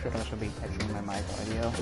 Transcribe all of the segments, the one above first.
should also be catching my mic audio.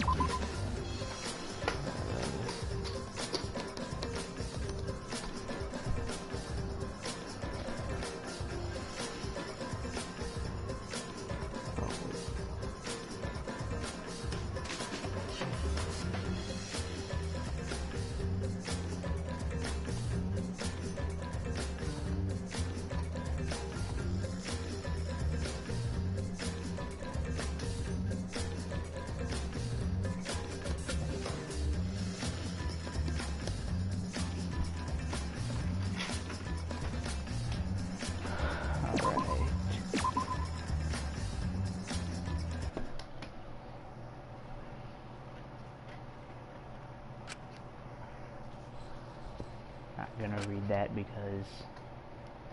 Not gonna read that because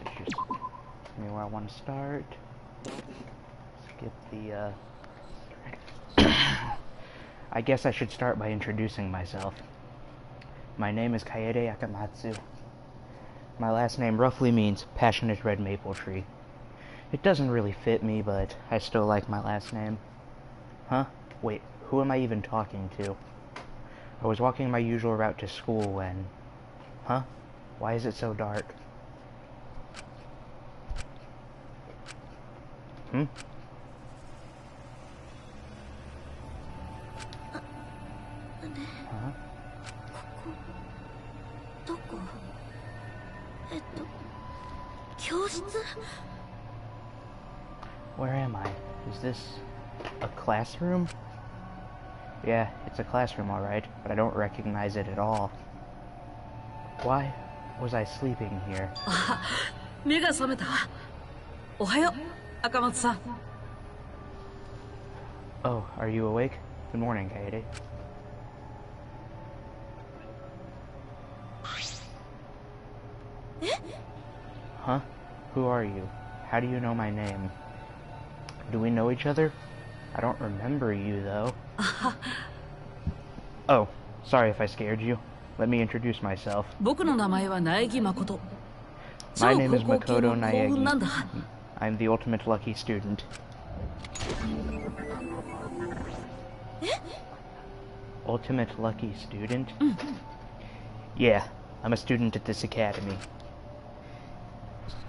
it's just where I want to start. Skip the I guess I should start by introducing myself. My name is Kaede Akamatsu. My last name roughly means passionate red maple tree. It doesn't really fit me, but I still like my last name. Huh? Wait, who am I even talking to? I was walking my usual route to school when... Huh? Why is it so dark? Hmm? Huh? Where am I? Is this a classroom? Yeah, it's a classroom, alright, but I don't recognize it at all. Why was I sleeping here? Oh, are you awake? Good morning, Kaede. Huh? Who are you? How do you know my name? Do we know each other? I don't remember you, though. Oh, sorry if I scared you. Let me introduce myself. My name is Makoto Naegi. I'm the ultimate lucky student. Ultimate lucky student? Yeah, I'm a student at this academy.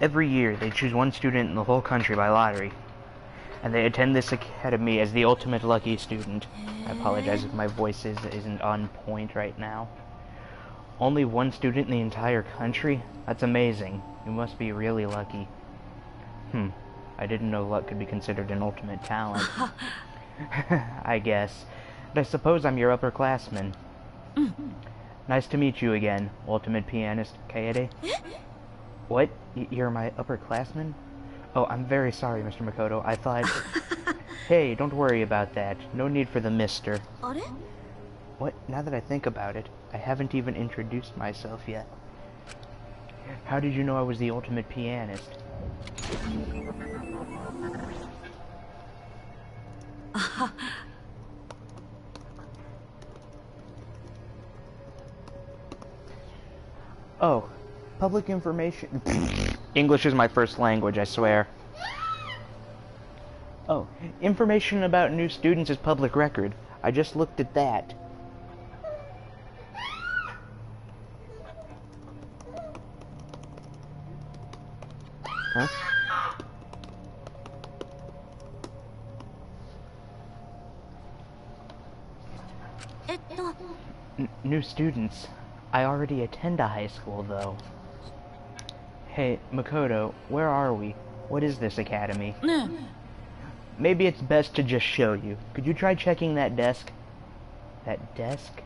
Every year, they choose one student in the whole country by lottery, and they attend this academy as the ultimate lucky student. I apologize if my voice isn't on point right now. Only one student in the entire country? That's amazing. You must be really lucky. I didn't know luck could be considered an ultimate talent. I guess. But I suppose I'm your upperclassman. Nice to meet you again, ultimate pianist Kaede. What? You're my upperclassman? Oh, I'm very sorry, Mr. Makoto. I thought... Hey, don't worry about that. No need for the mister. What? Now that I think about it, I haven't even introduced myself yet. How did you know I was the ultimate pianist? Oh, public information. English is my first language, I swear. Oh, information about new students is public record. I just looked at that. Huh? New students. I already attend a high school, though. Hey, Makoto, where are we? What is this academy? Maybe it's best to just show you. Could you try checking that desk? That desk?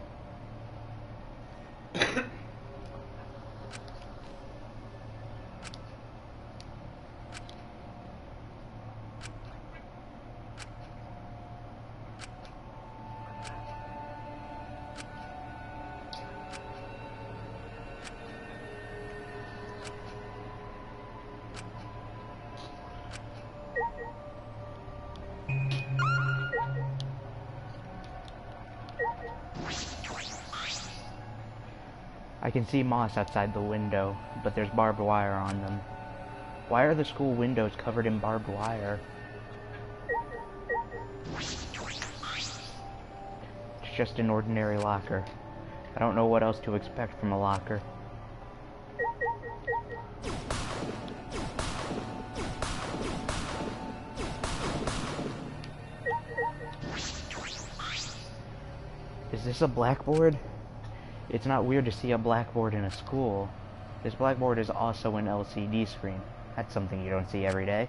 I can see moss outside the window, but there's barbed wire on them. Why are the school windows covered in barbed wire? just an ordinary locker. I don't know what else to expect from a locker. Is this a blackboard? It's not weird to see a blackboard in a school. This blackboard is also an LCD screen. That's something you don't see every day.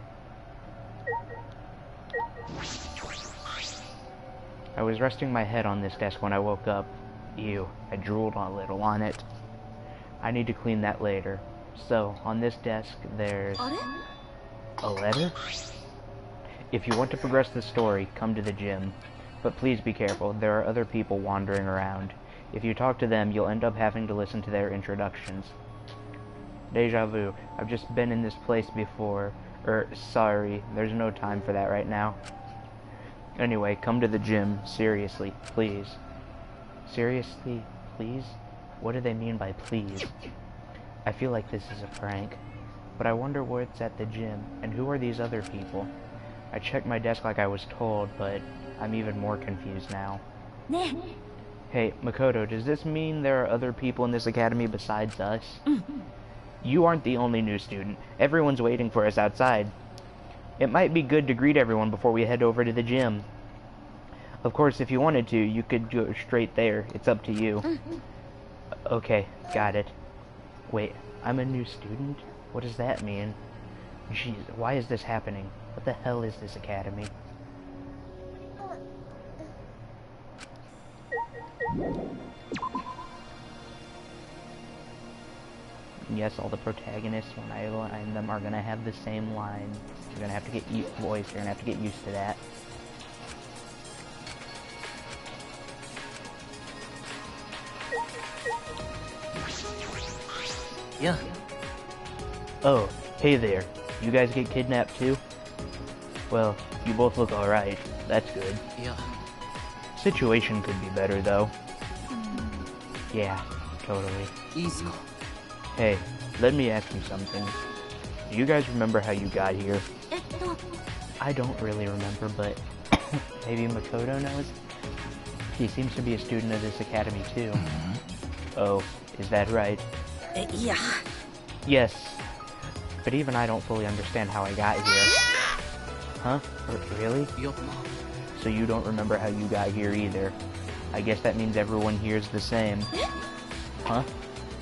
I was resting my head on this desk when I woke up. Ew, I drooled a little on it. I need to clean that later. So, on this desk, there's a letter? If you want to progress the story, come to the gym. But please be careful, there are other people wandering around. If you talk to them, you'll end up having to listen to their introductions. Deja vu. I've just been in this place before. Sorry, there's no time for that right now. Anyway, come to the gym. Seriously, please. Seriously, please? What do they mean by please? I feel like this is a prank. But I wonder what's at the gym, and who are these other people? I checked my desk like I was told, but I'm even more confused now. Hey, Makoto, does this mean there are other people in this academy besides us? You aren't the only new student. Everyone's waiting for us outside. It might be good to greet everyone before we head over to the gym. Of course, if you wanted to, you could go straight there. It's up to you. Okay, got it. Wait, I'm a new student? What does that mean? Jeez, why is this happening? What the hell is this academy? Yes, all the protagonists, when I line them, are gonna have the same line. You're gonna have to get voice. You're gonna have to get used to that. Yeah. Oh, hey there. You guys get kidnapped too? Well, you both look alright. That's good. Yeah. Situation could be better though. Yeah, totally. Easy. Hey, let me ask you something. Do you guys remember how you got here? I don't really remember, but maybe Makoto knows? He seems to be a student of this academy too. Oh, is that right? Yeah. Yes. But even I don't fully understand how I got here. Huh? Really? So you don't remember how you got here either. I guess that means everyone here is the same. Huh?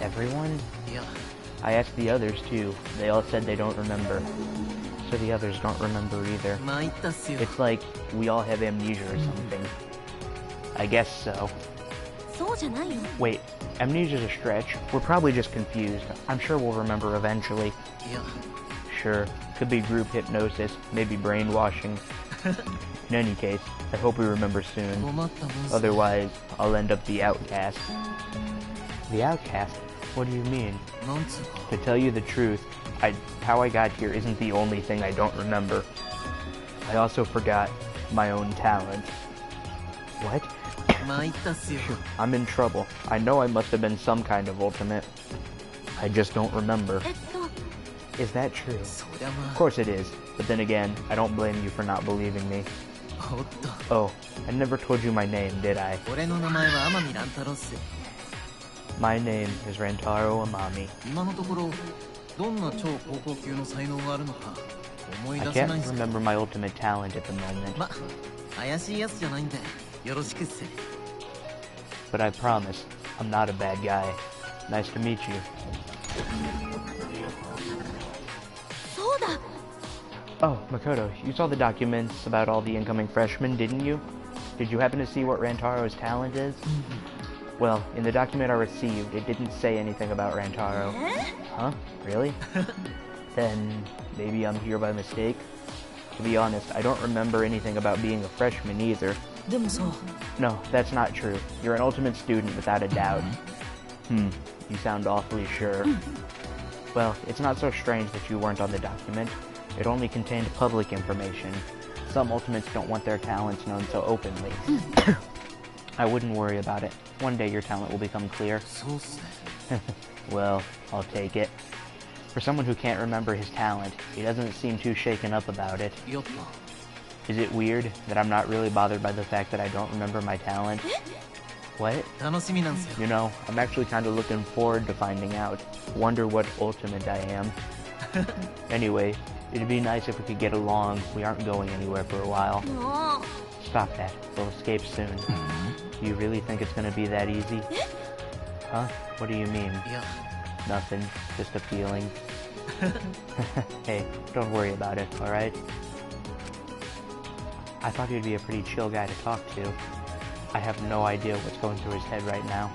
Everyone? Yeah. I asked the others too. They all said they don't remember. So the others don't remember either. It's like we all have amnesia or something. I guess so. Wait, amnesia's a stretch. We're probably just confused. I'm sure we'll remember eventually. Yeah. Sure, could be group hypnosis, maybe brainwashing. In any case, I hope we remember soon. Otherwise, I'll end up the outcast. The outcast? What do you mean? To tell you the truth, how I got here isn't the only thing I don't remember. I also forgot my own talent. What? I'm in trouble. I know I must have been some kind of ultimate. I just don't remember. Is that true? Of course it is. But then again, I don't blame you for not believing me. Oh, I never told you my name, did I? My name is Rantaro Amami. I can't remember my ultimate talent at the moment. But I promise, I'm not a bad guy. Nice to meet you. Oh, Makoto, you saw the documents about all the incoming freshmen, didn't you? Did you happen to see what Rantaro's talent is? Well, in the document I received, it didn't say anything about Rantaro. Huh? Really? Then, maybe I'm here by mistake? To be honest, I don't remember anything about being a freshman either. No, that's not true. You're an ultimate student without a doubt. You sound awfully sure. Well, it's not so strange that you weren't on the document. It only contained public information. Some ultimates don't want their talents known so openly. I wouldn't worry about it. One day your talent will become clear. Well, I'll take it. For someone who can't remember his talent, he doesn't seem too shaken up about it. Is it weird that I'm not really bothered by the fact that I don't remember my talent? What? You know, I'm actually kind of looking forward to finding out. Wonder what ultimate I am. Anyway, it'd be nice if we could get along. We aren't going anywhere for a while. Stop that. We'll escape soon. You really think it's gonna be that easy? Huh? What do you mean? Nothing. Just a feeling. Hey, don't worry about it, alright? I thought he'd be a pretty chill guy to talk to. I have no idea what's going through his head right now.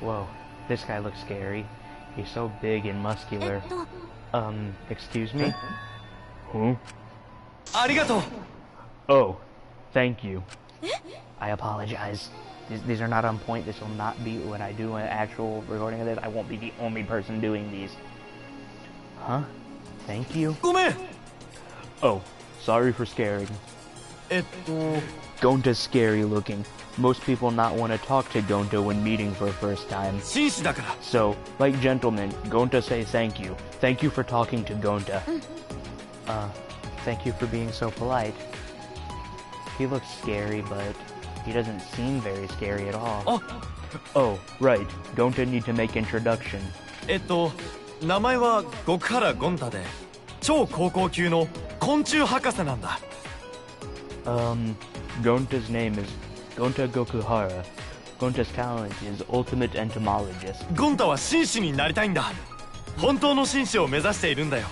Whoa, this guy looks scary. He's so big and muscular. Excuse me? Huh? Arigato! Oh, thank you. I apologize. These are not on point. This will not be when I do an actual recording of this. I won't be the only person doing these. Huh? Thank you? Gome! Oh, sorry for scaring. Gonta's scary looking. Most people not want to talk to Gonta when meeting for the first time. So, like gentlemen, Gonta say thank you. Thank you for talking to Gonta. Thank you for being so polite. He looks scary, but he doesn't seem very scary at all. Oh, right. Gonta need to make introduction. 名前は極原ゴンタで、超高校級の昆虫博士なんだ。Gonta's name is Gonta Gokuhara. Gonta's talent is ultimate entomologist. ゴンタは紳士になりたいんだ。本当の紳士を目指しているんだよ。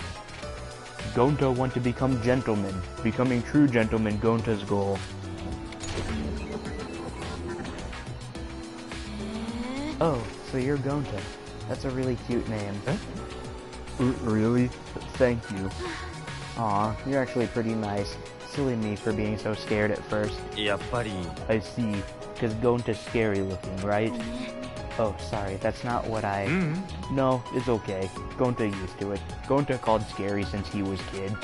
Gonta want to become gentleman. Becoming true gentleman, Gonta's goal. Oh, so you're Gonta. That's a really cute name. Really? Thank you. Aw, you're actually pretty nice. Silly me for being so scared at first. やっぱり。I see. Because Gonta's scary looking, right? Oh, sorry, that's not what I... No, it's okay. Gonta used to it. Gonta called scary since he was kid.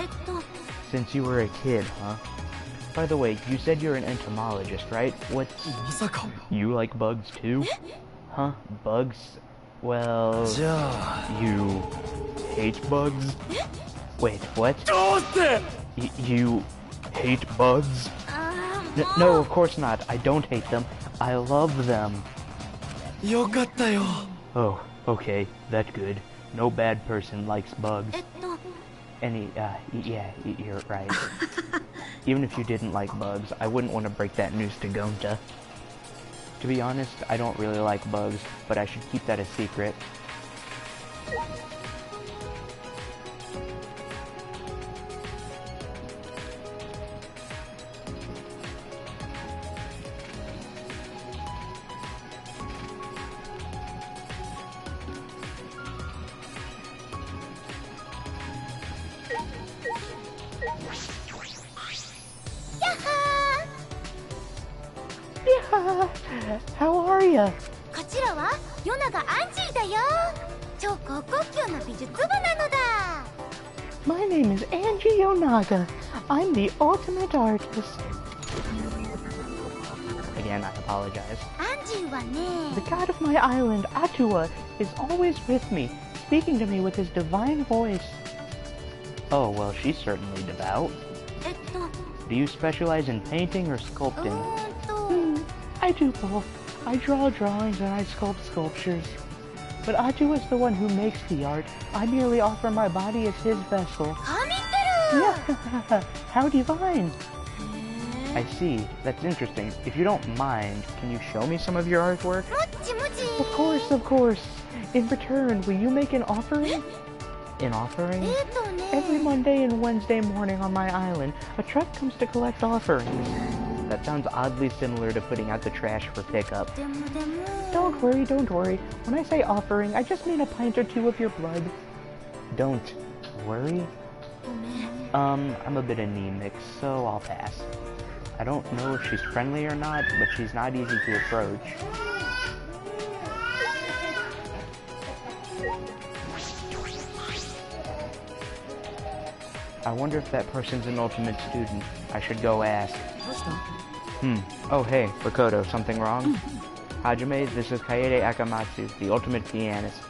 Since you were a kid, huh? By the way, you said you're an entomologist, right? What? You like bugs too? Huh? Bugs? Well... You... hate bugs? Wait, what? You... hate bugs? No, of course not. I don't hate them. I love them. Oh, okay. That's good. No bad person likes bugs. Yeah, you're right. Even if you didn't like bugs, I wouldn't want to break that news to Gonta. To be honest, I don't really like bugs, but I should keep that a secret. How are ya? こちらはヨナがアンジーだよ。超高校級の美術部なのだ。My name is Angie Yonaga. I'm the ultimate artist. Again, I apologize. アンジーはね。The god of my island, Atua, is always with me, speaking to me with his divine voice. Oh, well, she's certainly devout. Do you specialize in painting or sculpting? I do both. I draw drawings and I sculpt sculptures. But Atu is the one who makes the art. I merely offer my body as his vessel. Yeah, how divine. I see. That's interesting. If you don't mind, can you show me some of your artwork? Of course, of course. In return, will you make an offering? An offering? Every Monday and Wednesday morning on my island, a truck comes to collect offerings. That sounds oddly similar to putting out the trash for pickup. Don't worry, don't worry. When I say offering, I just mean a pint or two of your blood. Don't worry? I'm a bit anemic, so I'll pass. I don't know if she's friendly or not, but she's not easy to approach. I wonder if that person's an ultimate student. I should go ask. Oh hey, Makoto, something wrong? Hajime, this is Kaede Akamatsu, the ultimate pianist.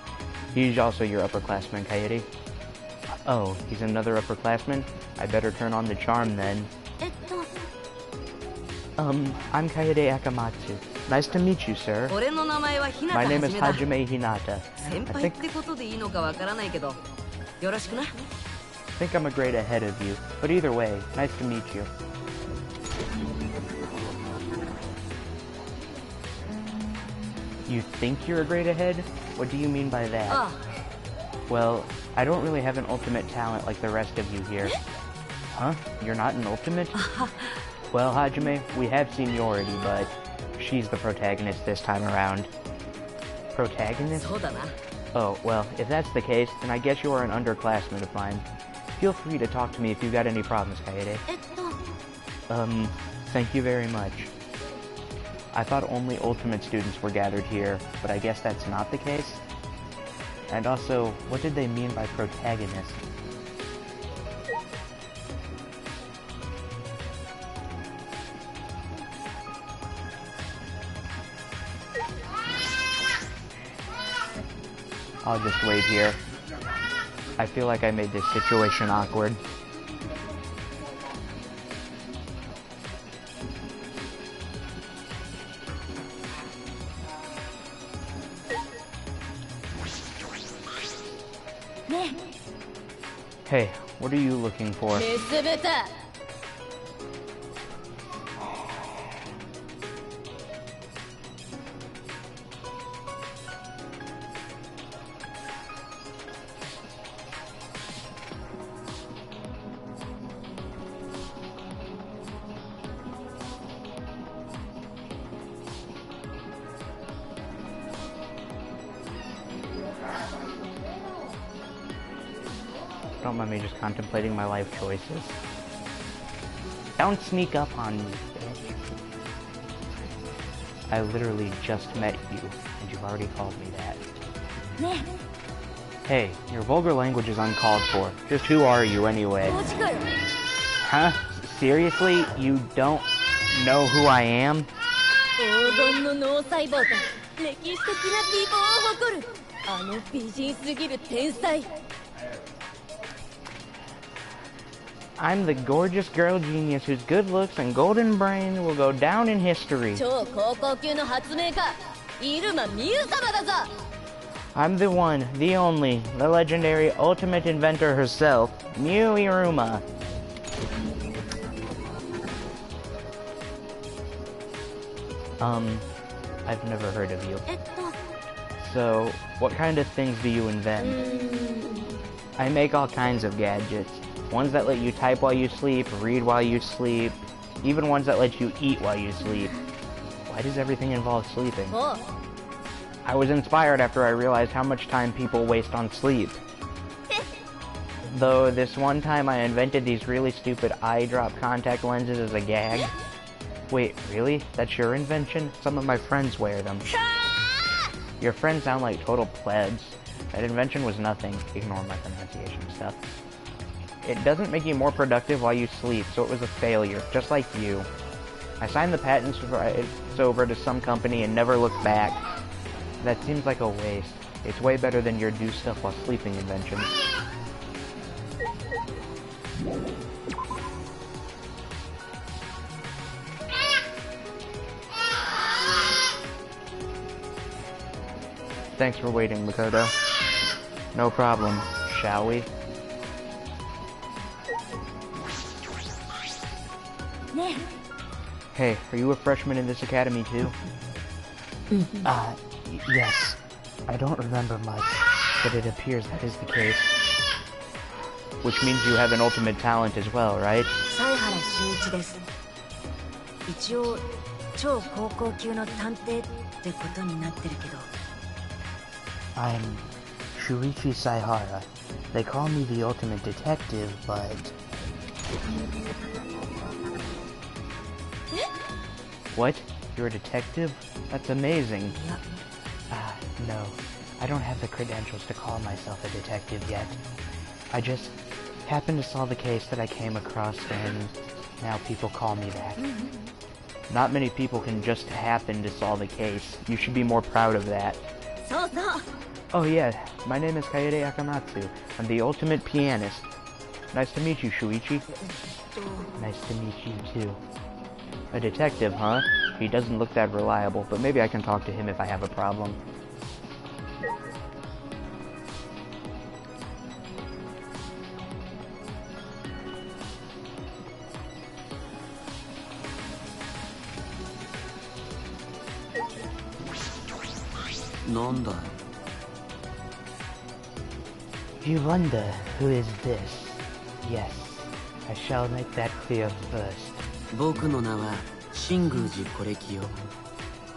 He's also your upperclassman, Kaede. Oh, he's another upperclassman? I better turn on the charm then. I'm Kaede Akamatsu. Nice to meet you, sir. My name is Hajime Hinata. I think I'm a grade ahead of you, but either way, nice to meet you. You think you're a grade ahead? What do you mean by that? Well, I don't really have an ultimate talent like the rest of you here. Huh? You're not an ultimate? Well, Hajime, we have seniority, but she's the protagonist this time around. Protagonist? Oh, well, if that's the case, then I guess you are an underclassman of mine. Feel free to talk to me if you've got any problems, Kaede. Thank you very much. I thought only ultimate students were gathered here, but I guess that's not the case. And also, what did they mean by protagonist? I'll just wait here. I feel like I made this situation awkward. Hey, what are you looking for? Don't mind me just contemplating my life choices. Don't sneak up on me, bitch. I literally just met you, and you've already called me that. Hey, your vulgar language is uncalled for. Just who are you anyway? Huh? Seriously? You don't know who I am? I'm the gorgeous girl genius whose good looks and golden brain will go down in history. I'm the one, the only, the legendary ultimate inventor herself, Miu Iruma. I've never heard of you. So, what kind of things do you invent? I make all kinds of gadgets. Ones that let you type while you sleep, read while you sleep, even ones that let you eat while you sleep. Why does everything involve sleeping? I was inspired after I realized how much time people waste on sleep. Though this one time I invented these really stupid eye drop contact lenses as a gag. Wait, really? That's your invention? Some of my friends wear them. Your friends sound like total plebs. That invention was nothing. Ignore my pronunciation stuff. It doesn't make you more productive while you sleep, so it was a failure, just like you. I signed the patents over to some company and never looked back. That seems like a waste. It's way better than your do stuff while sleeping invention. Thanks for waiting, Makoto. No problem. Shall we? Hey, are you a freshman in this academy too? Yes. I don't remember much, but it appears that is the case. Which means you have an ultimate talent as well, right? I'm Shuichi Saihara. They call me the ultimate detective, but... What? You're a detective? That's amazing. No. I don't have the credentials to call myself a detective yet. I just happened to solve the case that I came across, and now people call me that. Not many people can just happen to solve a case. You should be more proud of that. そうそう。 Oh yeah, my name is Kaede Akamatsu. I'm the ultimate pianist. Nice to meet you, Shuichi. Nice to meet you too. A detective, huh? He doesn't look that reliable, but maybe I can talk to him if I have a problem. Nanda. You wonder who is this? Yes, I shall make that clear first. 僕の名は新宮寺コレキオ。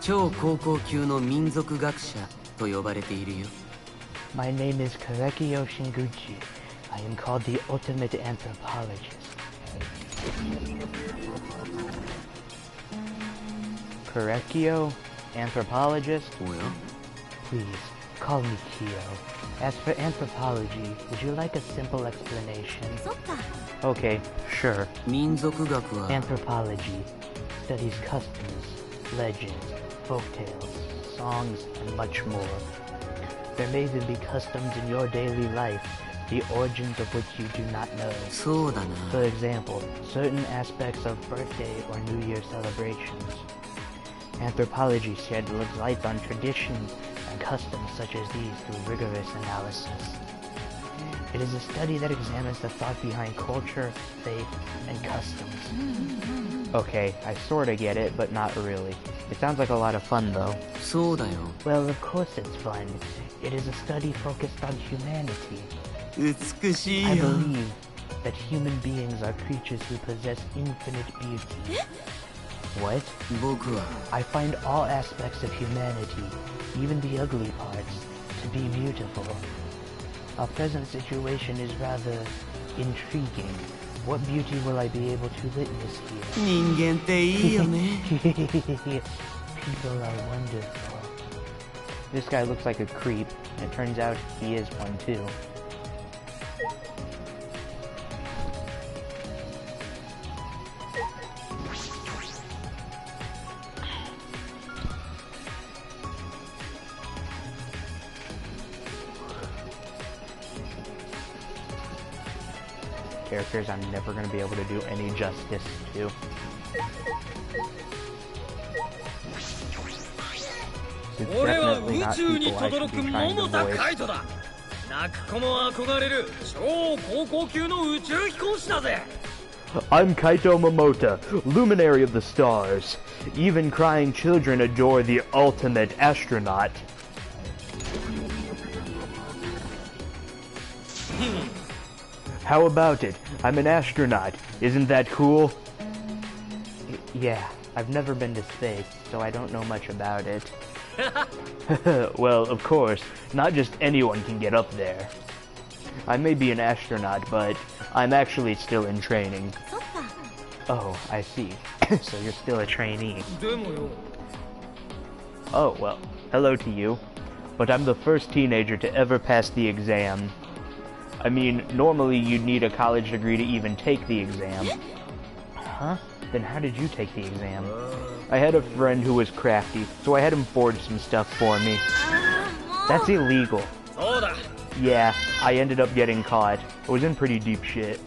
超高校級の民族学者と呼ばれているよ。My name is Korekio Shinguchi. I am called the ultimate anthropologist. Korekio? Anthropologist? おや Please, call me Kyo. As for anthropology, would you like a simple explanation? そっか。 Okay, sure. 民族学は Anthropology studies customs, legends, folktales, songs, and much more. There may even be customs in your daily life, the origins of which you do not know. そうだな。 For example, certain aspects of birthday or New Year celebrations. Anthropology sheds light on traditions and customs such as these through rigorous analysis. It is a study that examines the thought behind culture, faith, and customs. Okay, I sorta get it, but not really. It sounds like a lot of fun, though. そうだよ。 Well, of course it's fun. It is a study focused on humanity. 美し I いよ。 believe that human beings are creatures who possess infinite beauty. What? 僕は I find all aspects of humanity, even the ugly parts, to be beautiful. Our present situation is rather intriguing. What beauty will I be able to witness here? 人間っていいよね。 People are wonderful. This guy looks like a creep, and it turns out he is one too. Characters I'm never going to be able to do any justice to. It's 俺は definitely 宇 not 宙に people I 轟 轟 should く be trying to 桃田 voice. カイトだ。泣く子も憧れる超高校級の宇宙飛行士だぜ。 I'm Kaito Momota, luminary of the stars. Even crying children adore the ultimate astronaut. How about it? I'm an astronaut. Isn't that cool? Yeah, I've never been to space, so I don't know much about it. Well, of course, not just anyone can get up there. I may be an astronaut, but I'm actually still in training. そっか。 Oh, I see. So you're still a trainee. でもよ、 Oh, well, hello to you. But I'm the first teenager to ever pass the exam. I mean, normally you'd need a college degree to even take the exam. Huh? Then how did you take the exam? I had a friend who was crafty, so I had him forge some stuff for me. ああ、もう。 That's illegal. そうだ。 Yeah, I ended up getting caught. I was in pretty deep shit.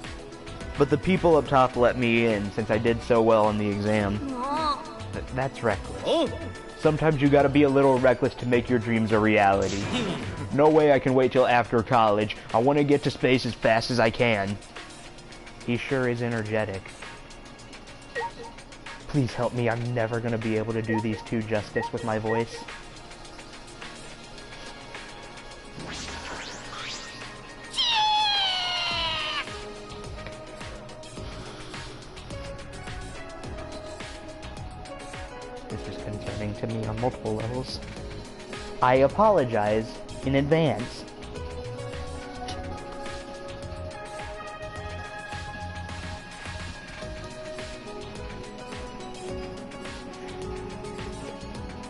But the people up top let me in since I did so well on the exam. もう。 That's reckless. おう。 Sometimes you gotta be a little reckless to make your dreams a reality. No way I can wait till after college. I want to get to space as fast as I can. He sure is energetic. Please help me. I'm never gonna be able to do these two justice with my voice. This is concerning to me on multiple levels. I apologize in advance.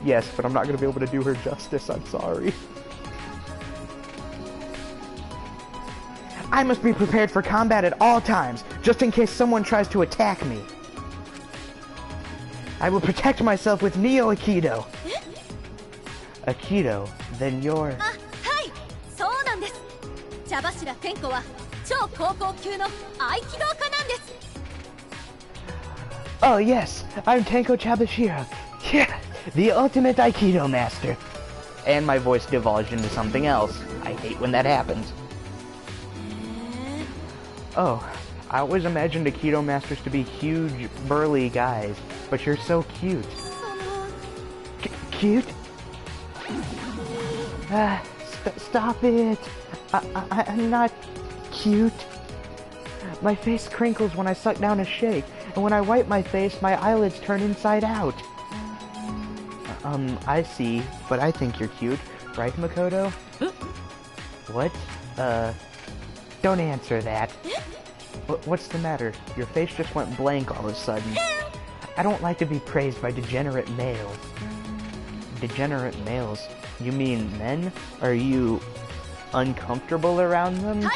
Yes, but I'm not going to be able to do her justice. I'm sorry. I must be prepared for combat at all times, just in case someone tries to attack me. I will protect myself with Neo Aikido. Aikido, then you're... あ、はい、そうなんです。茶柱天子は超高校級の合気道家なんです。 Oh yes, I'm Tenko Chabashiro. Yeah, the ultimate Aikido master. And my voice divulged into something else. I hate when that happens. Oh, I always imagined Aikido masters to be huge, burly guys, but you're so cute. Cute? Stop it. I'm not cute. My face crinkles when I suck down a shake, and when I wipe my face, my eyelids turn inside out. I see, but I think you're cute, right, Makoto? What? Don't answer that. What's the matter? Your face just went blank all of a sudden. I don't like to be praised by degenerate males. Degenerate males? You mean men? Are you uncomfortable around them?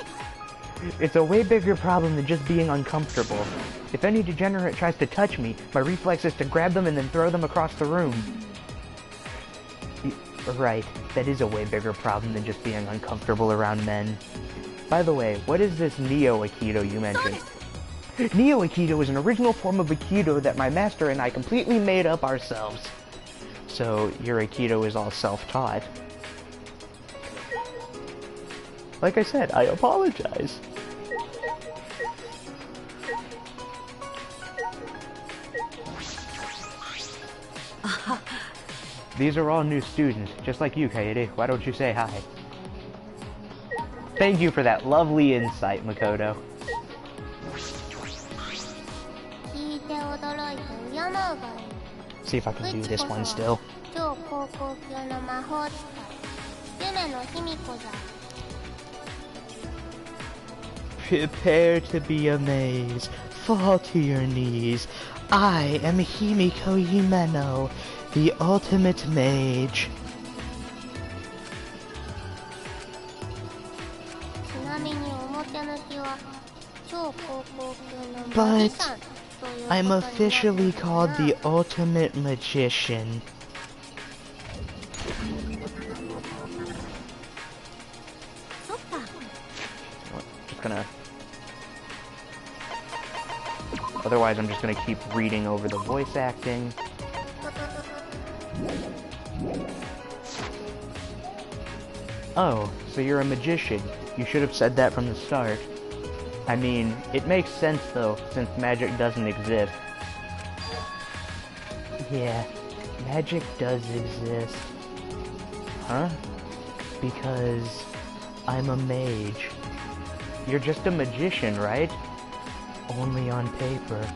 It's a way bigger problem than just being uncomfortable. If any degenerate tries to touch me, my reflex is to grab them and then throw them across the room. Right, that is a way bigger problem than just being uncomfortable around men. By the way, what is this Neo Aikido you mentioned? Neo Aikido is an original form of Aikido that my master and I completely made up ourselves. So, your Aikido is all self-taught. Like I said, I apologize. These are all new students, just like you, Kaede. Why don't you say hi? Thank you for that lovely insight, Makoto. See if I can do this one still. Prepare to be amazed. Fall to your knees. I am Himiko Himeno, the ultimate mage. But I'm officially called the ultimate magician. Just gonna... Otherwise, I'm just gonna keep reading over the voice acting. Oh, so you're a magician. You should have said that from the start. I mean, it makes sense though, since magic doesn't exist. Yeah, magic does exist. Huh? Because I'm a mage. You're just a magician, right? Only on paper.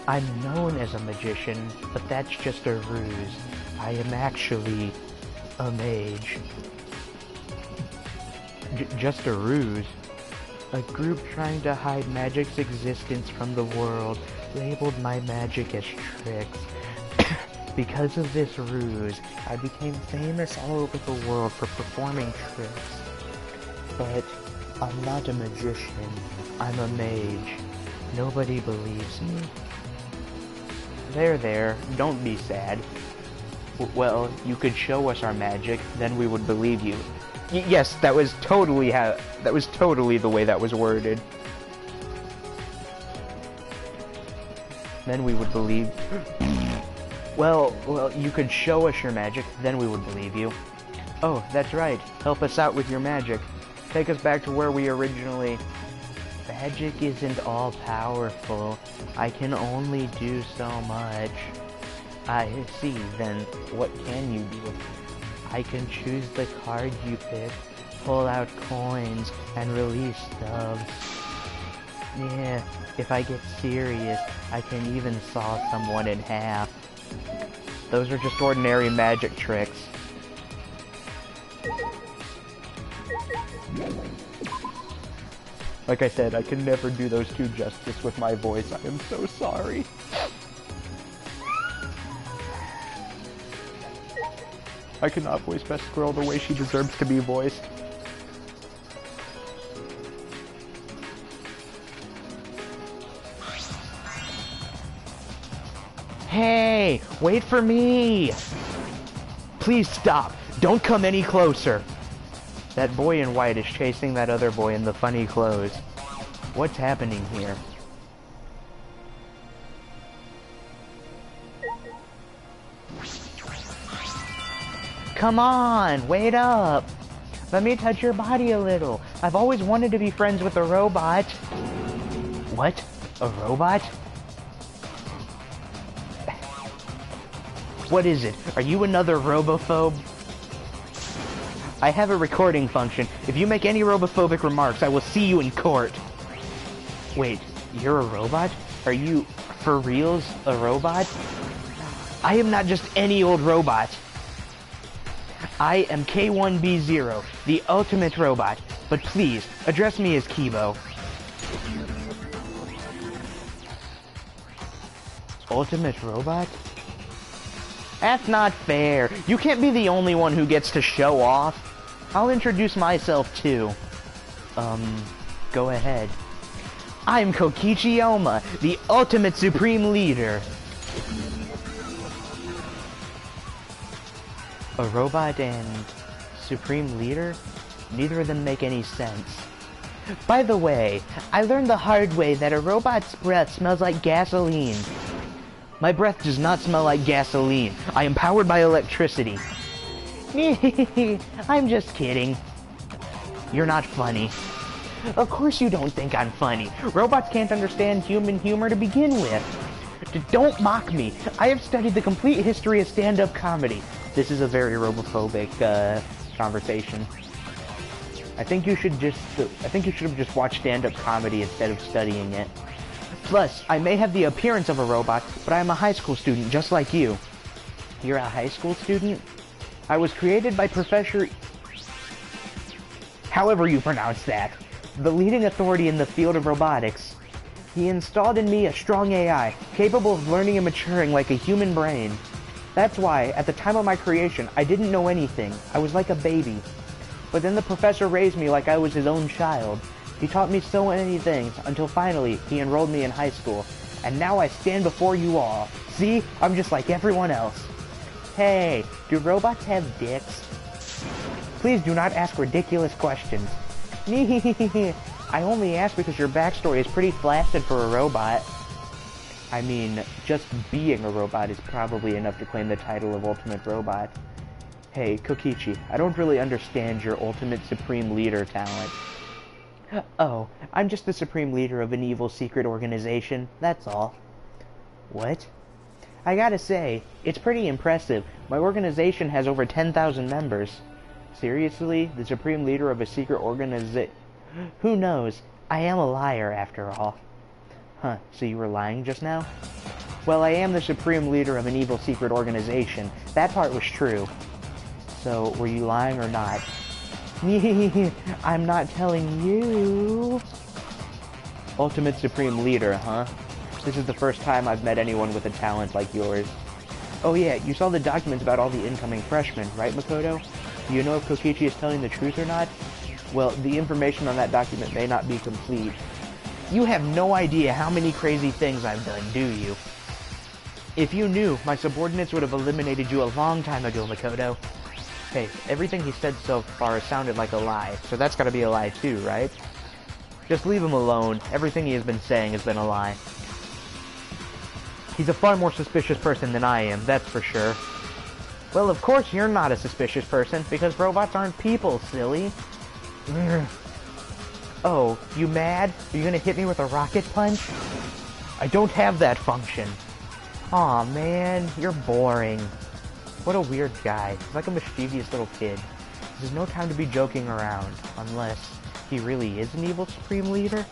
I'm known as a magician, but that's just a ruse. I am actually a mage. Just a ruse? A group trying to hide magic's existence from the world labeled my magic as tricks. Because of this ruse, I became famous all over the world for performing tricks. But I'm not a magician. I'm a mage. Nobody believes me. There, don't be sad. Well, you could show us our magic, then we would believe you. Yes, that was totally the way that was worded. Then we would believe... Well, you could show us your magic, then we would believe you. Oh, that's right. Help us out with your magic. Take us back to where we originally... Magic isn't all powerful. I can only do so much. I see, then what can you do? I can choose the card you pick, pull out coins, and release stubs. Yeah, if I get serious, I can even saw someone in half. Those are just ordinary magic tricks. Like I said, I can never do those two justice with my voice. I am so sorry. I cannot voice Best Girl the way she deserves to be voiced. Hey, wait for me! Please stop. Don't come any closer. That boy in white is chasing that other boy in the funny clothes. What's happening here? Come on, wait up. Let me touch your body a little. I've always wanted to be friends with a robot. What? A robot? What is it? Are you another robophobe? I have a recording function. If you make any robophobic remarks, I will see you in court. Wait, you're a robot? Are you, for reals, a robot? I am not just any old robot. I am K1B0, the ultimate robot. But please, address me as Kibo. Ultimate robot? That's not fair. You can't be the only one who gets to show off. I'll introduce myself too. Go ahead. I'm Kokichi Oma, the ultimate supreme leader. A robot and supreme leader? Neither of them make any sense. By the way, I learned the hard way that a robot's breath smells like gasoline. My breath does not smell like gasoline. I am powered by electricity. I'm just kidding. You're not funny. Of course you don't think I'm funny. Robots can't understand human humor to begin with. Don't mock me. I have studied the complete history of stand-up comedy. This is a very robophobic conversation. I think you should have just watched stand-up comedy instead of studying it. Plus, I may have the appearance of a robot, but I am a high school student just like you. You're a high school student? I was created by Professor... however you pronounce that. The leading authority in the field of robotics. He installed in me a strong AI, capable of learning and maturing like a human brain. That's why, at the time of my creation, I didn't know anything. I was like a baby. But then the professor raised me like I was his own child. He taught me so many things, until finally, he enrolled me in high school. And now I stand before you all. See? I'm just like everyone else. Hey, do robots have dicks? Please do not ask ridiculous questions. I only ask because your backstory is pretty flaccid for a robot. I mean, just being a robot is probably enough to claim the title of Ultimate Robot. Hey, Kokichi, I don't really understand your Ultimate Supreme Leader talent. Oh, I'm just the Supreme Leader of an evil secret organization, that's all. What? I gotta say, it's pretty impressive. My organization has over 10,000 members. Seriously? The Supreme Leader of a secret organization? Who knows? I am a liar, after all. Huh, so you were lying just now? Well, I am the Supreme Leader of an evil secret organization. That part was true. So, were you lying or not? I'm not telling you. Ultimate Supreme Leader, huh? This is the first time I've met anyone with a talent like yours. Oh yeah, you saw the documents about all the incoming freshmen, right, Makoto? Do you know if Kokichi is telling the truth or not? Well, the information on that document may not be complete. You have no idea how many crazy things I've done, do you? If you knew, my subordinates would have eliminated you a long time ago, Makoto. Hey, everything he said so far sounded like a lie, so that's gotta be a lie too, right? Just leave him alone. Everything he has been saying has been a lie. He's a far more suspicious person than I am, that's for sure. Well, of course you're not a suspicious person, because robots aren't people, silly. Oh, you mad? Are you gonna hit me with a rocket punch? I don't have that function. Aw, man, you're boring. What a weird guy. He's like a mischievous little kid. There's no time to be joking around, unless he really is an evil Supreme Leader.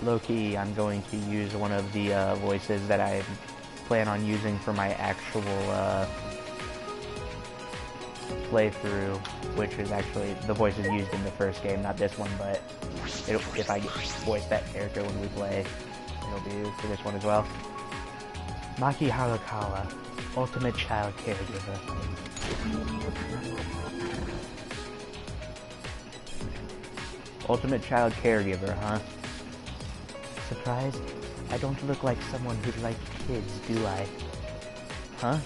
Low-key, I'm going to use one of the voices that I plan on using for my actual playthrough, which is actually the voices used in the first game, not this one, but if I voice that character when we play, it'll be for this one as well. Maki Harukawa. Ultimate child caregiver. Ultimate child caregiver, huh? Surprised? I don't look like someone who'd like kids, do I? Huh?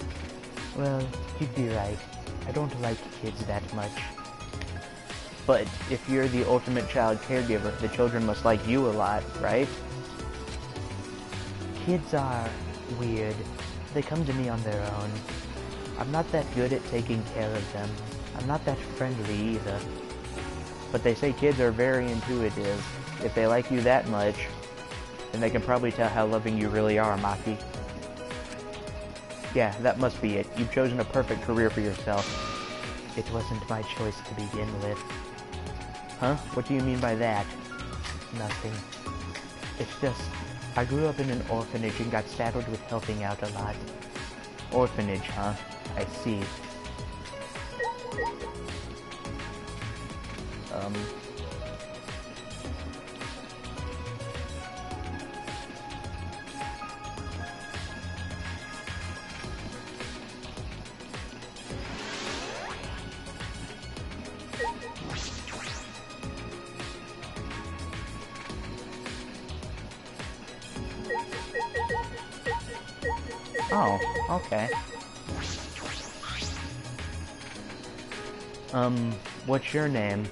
Well, you'd be right. I don't like kids that much. But if you're the ultimate child caregiver, the children must like you a lot, right? Kids are weird. They come to me on their own. I'm not that good at taking care of them. I'm not that friendly either. But they say kids are very intuitive. If they like you that much, then they can probably tell how loving you really are, Maki. Yeah, that must be it. You've chosen a perfect career for yourself. It wasn't my choice to begin with. Huh? What do you mean by that? Nothing. It's just, I grew up in an orphanage and got saddled with helping out a lot. Orphanage, huh? I see. Oh, okay. What's your name?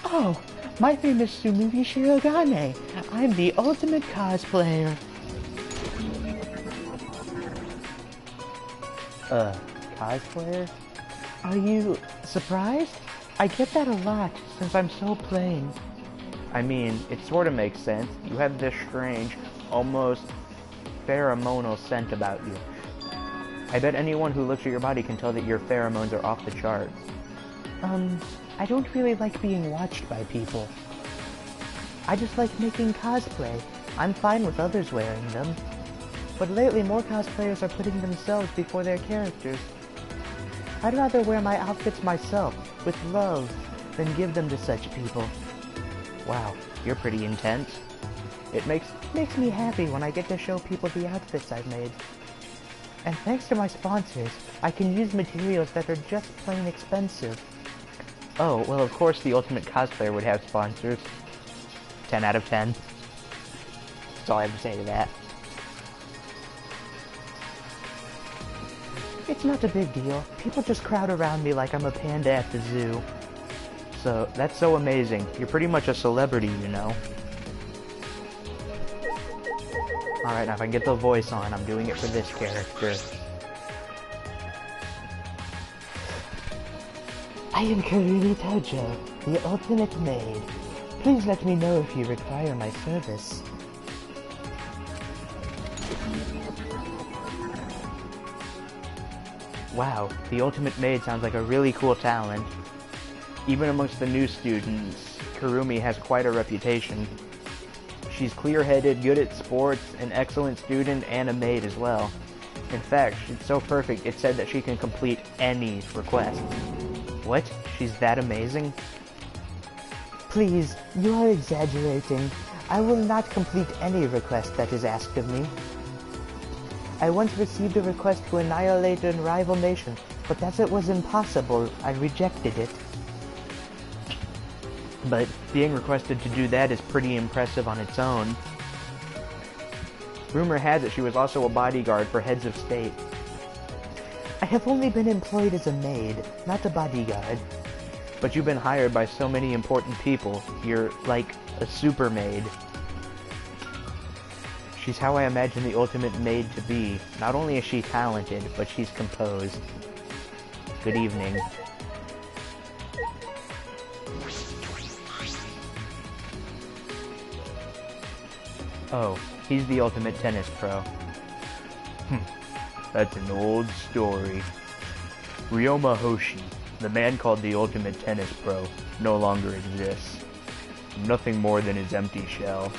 Oh, my name is Sumiri Shirogane. I'm the ultimate cosplayer. Cosplayer? Are you surprised? I get that a lot, since I'm so plain. I mean, it sorta makes sense. You have this strange, almost pheromonal scent about you. I bet anyone who looks at your body can tell that your pheromones are off the charts. I don't really like being watched by people. I just like making cosplay. I'm fine with others wearing them. But lately more cosplayers are putting themselves before their characters. I'd rather wear my outfits myself, with love, than give them to such people. Wow, you're pretty intense. It makes me happy when I get to show people the outfits I've made. And thanks to my sponsors, I can use materials that are just plain expensive. Oh, well of course the ultimate cosplayer would have sponsors. 10 out of 10. That's all I have to say to that. It's not a big deal. People just crowd around me like I'm a panda at the zoo. So, that's so amazing. You're pretty much a celebrity, you know. Alright, now if I can get the voice on, I'm doing it for this character. I am Karumi Tojo, the ultimate maid. Please let me know if you require my service. Wow, the ultimate maid sounds like a really cool talent. Even amongst the new students, Karumi has quite a reputation. She's clear-headed, good at sports, an excellent student, and a maid as well. In fact, she's so perfect, it said that she can complete any request. What? She's that amazing? Please, you are exaggerating. I will not complete any request that is asked of me. I once received a request to annihilate a rival nation, but as it was impossible, I rejected it. But being requested to do that is pretty impressive on its own. Rumor has it she was also a bodyguard for heads of state. I have only been employed as a maid, not a bodyguard. But you've been hired by so many important people. You're like a super maid. She's how I imagine the ultimate maid to be. Not only is she talented, but she's composed. Good evening. Oh, he's the ultimate tennis pro. That's an old story. Ryoma Hoshi, the man called the ultimate tennis pro, no longer exists. Nothing more than his empty shell.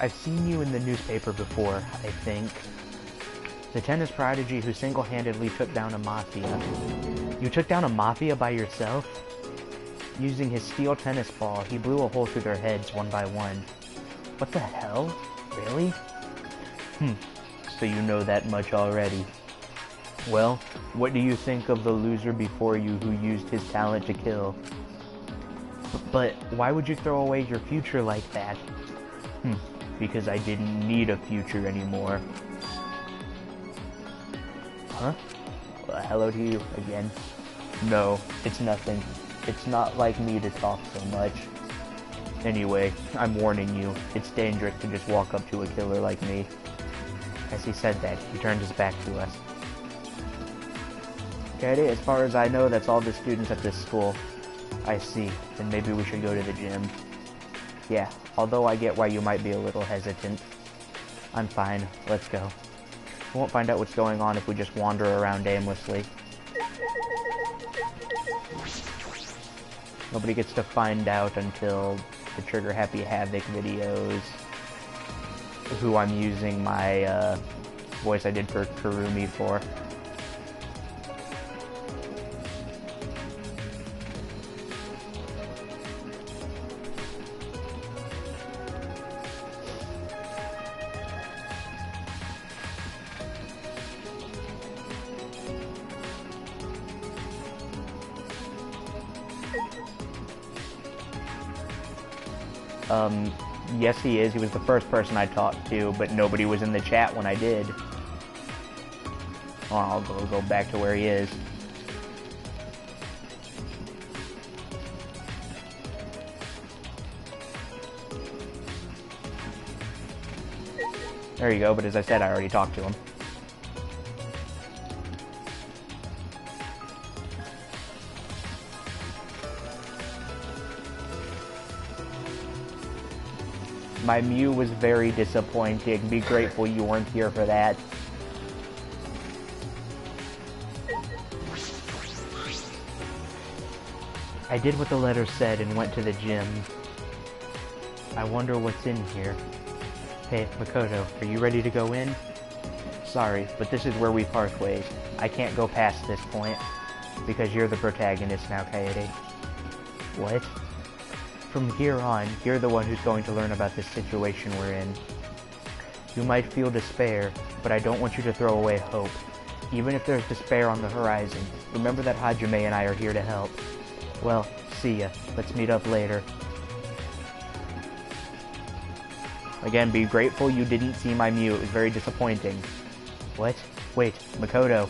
I've seen you in the newspaper before, I think. The tennis prodigy who single-handedly took down a mafia. You took down a mafia by yourself? Using his steel tennis ball, he blew a hole through their heads one by one. What the hell? Really? So you know that much already. Well, what do you think of the loser before you who used his talent to kill? But why would you throw away your future like that? Because I didn't need a future anymore. Huh? Well, hello to you again. No, it's nothing. It's not like me to talk so much. Anyway, I'm warning you, it's dangerous to just walk up to a killer like me. As he said that, he turned his back to us. Katie, as far as I know, that's all the students at this school. I see. Then maybe we should go to the gym. Yeah, although I get why you might be a little hesitant. I'm fine. Let's go. We won't find out what's going on if we just wander around aimlessly. Nobody gets to find out until the Trigger Happy Havoc videos, who I'm using my voice I did for Kurumi for. Yes he is. He was the first person I talked to, but nobody was in the chat when I did. Oh, I'll go back to where he is. There you go, but as I said, I already talked to him. My Mew was very disappointing. Be grateful you weren't here for that. I did what the letter said and went to the gym. I wonder what's in here. Hey, Makoto, are you ready to go in? Sorry, but this is where we part ways. I can't go past this point. Because you're the protagonist now, Kaede. What? From here on, you're the one who's going to learn about this situation we're in. You might feel despair, but I don't want you to throw away hope. Even if there's despair on the horizon, remember that Hajime and I are here to help. Well, see ya. Let's meet up later. Again, be grateful you didn't see my Mew. It was very disappointing. What? Wait, Makoto.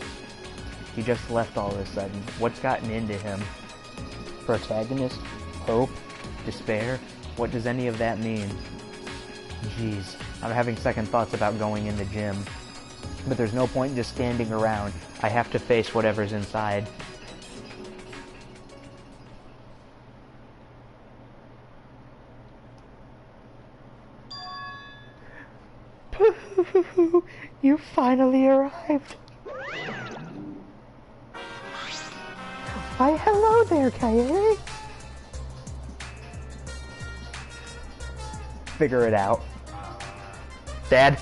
He just left all of a sudden. What's gotten into him? Protagonist? Hope? Despair? What does any of that mean? Jeez, I'm having second thoughts about going in the gym. But there's no point in just standing around. I have to face whatever's inside. You finally arrived. Why, hello there, Kairi. Figure it out. Dad?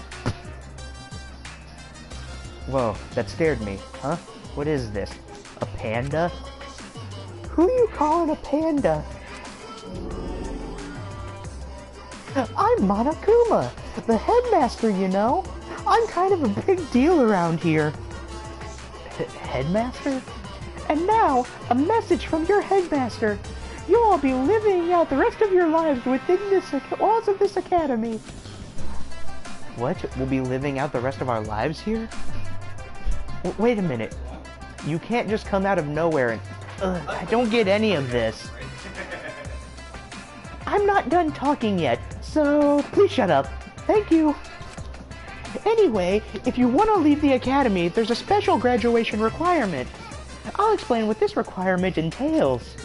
Whoa, that scared me, huh? What is this? A panda? Who you calling a panda? I'm Monokuma, the headmaster, you know. I'm kind of a big deal around here. Headmaster? And now, a message from your headmaster. You'll all be living out the rest of your lives within the walls of this academy. What? We'll be living out the rest of our lives here? Wait a minute. You can't just come out of nowhere and... I don't get any of this. I'm not done talking yet, so please shut up. Thank you. Anyway, if you want to leave the academy, there's a special graduation requirement. I'll explain what this requirement entails.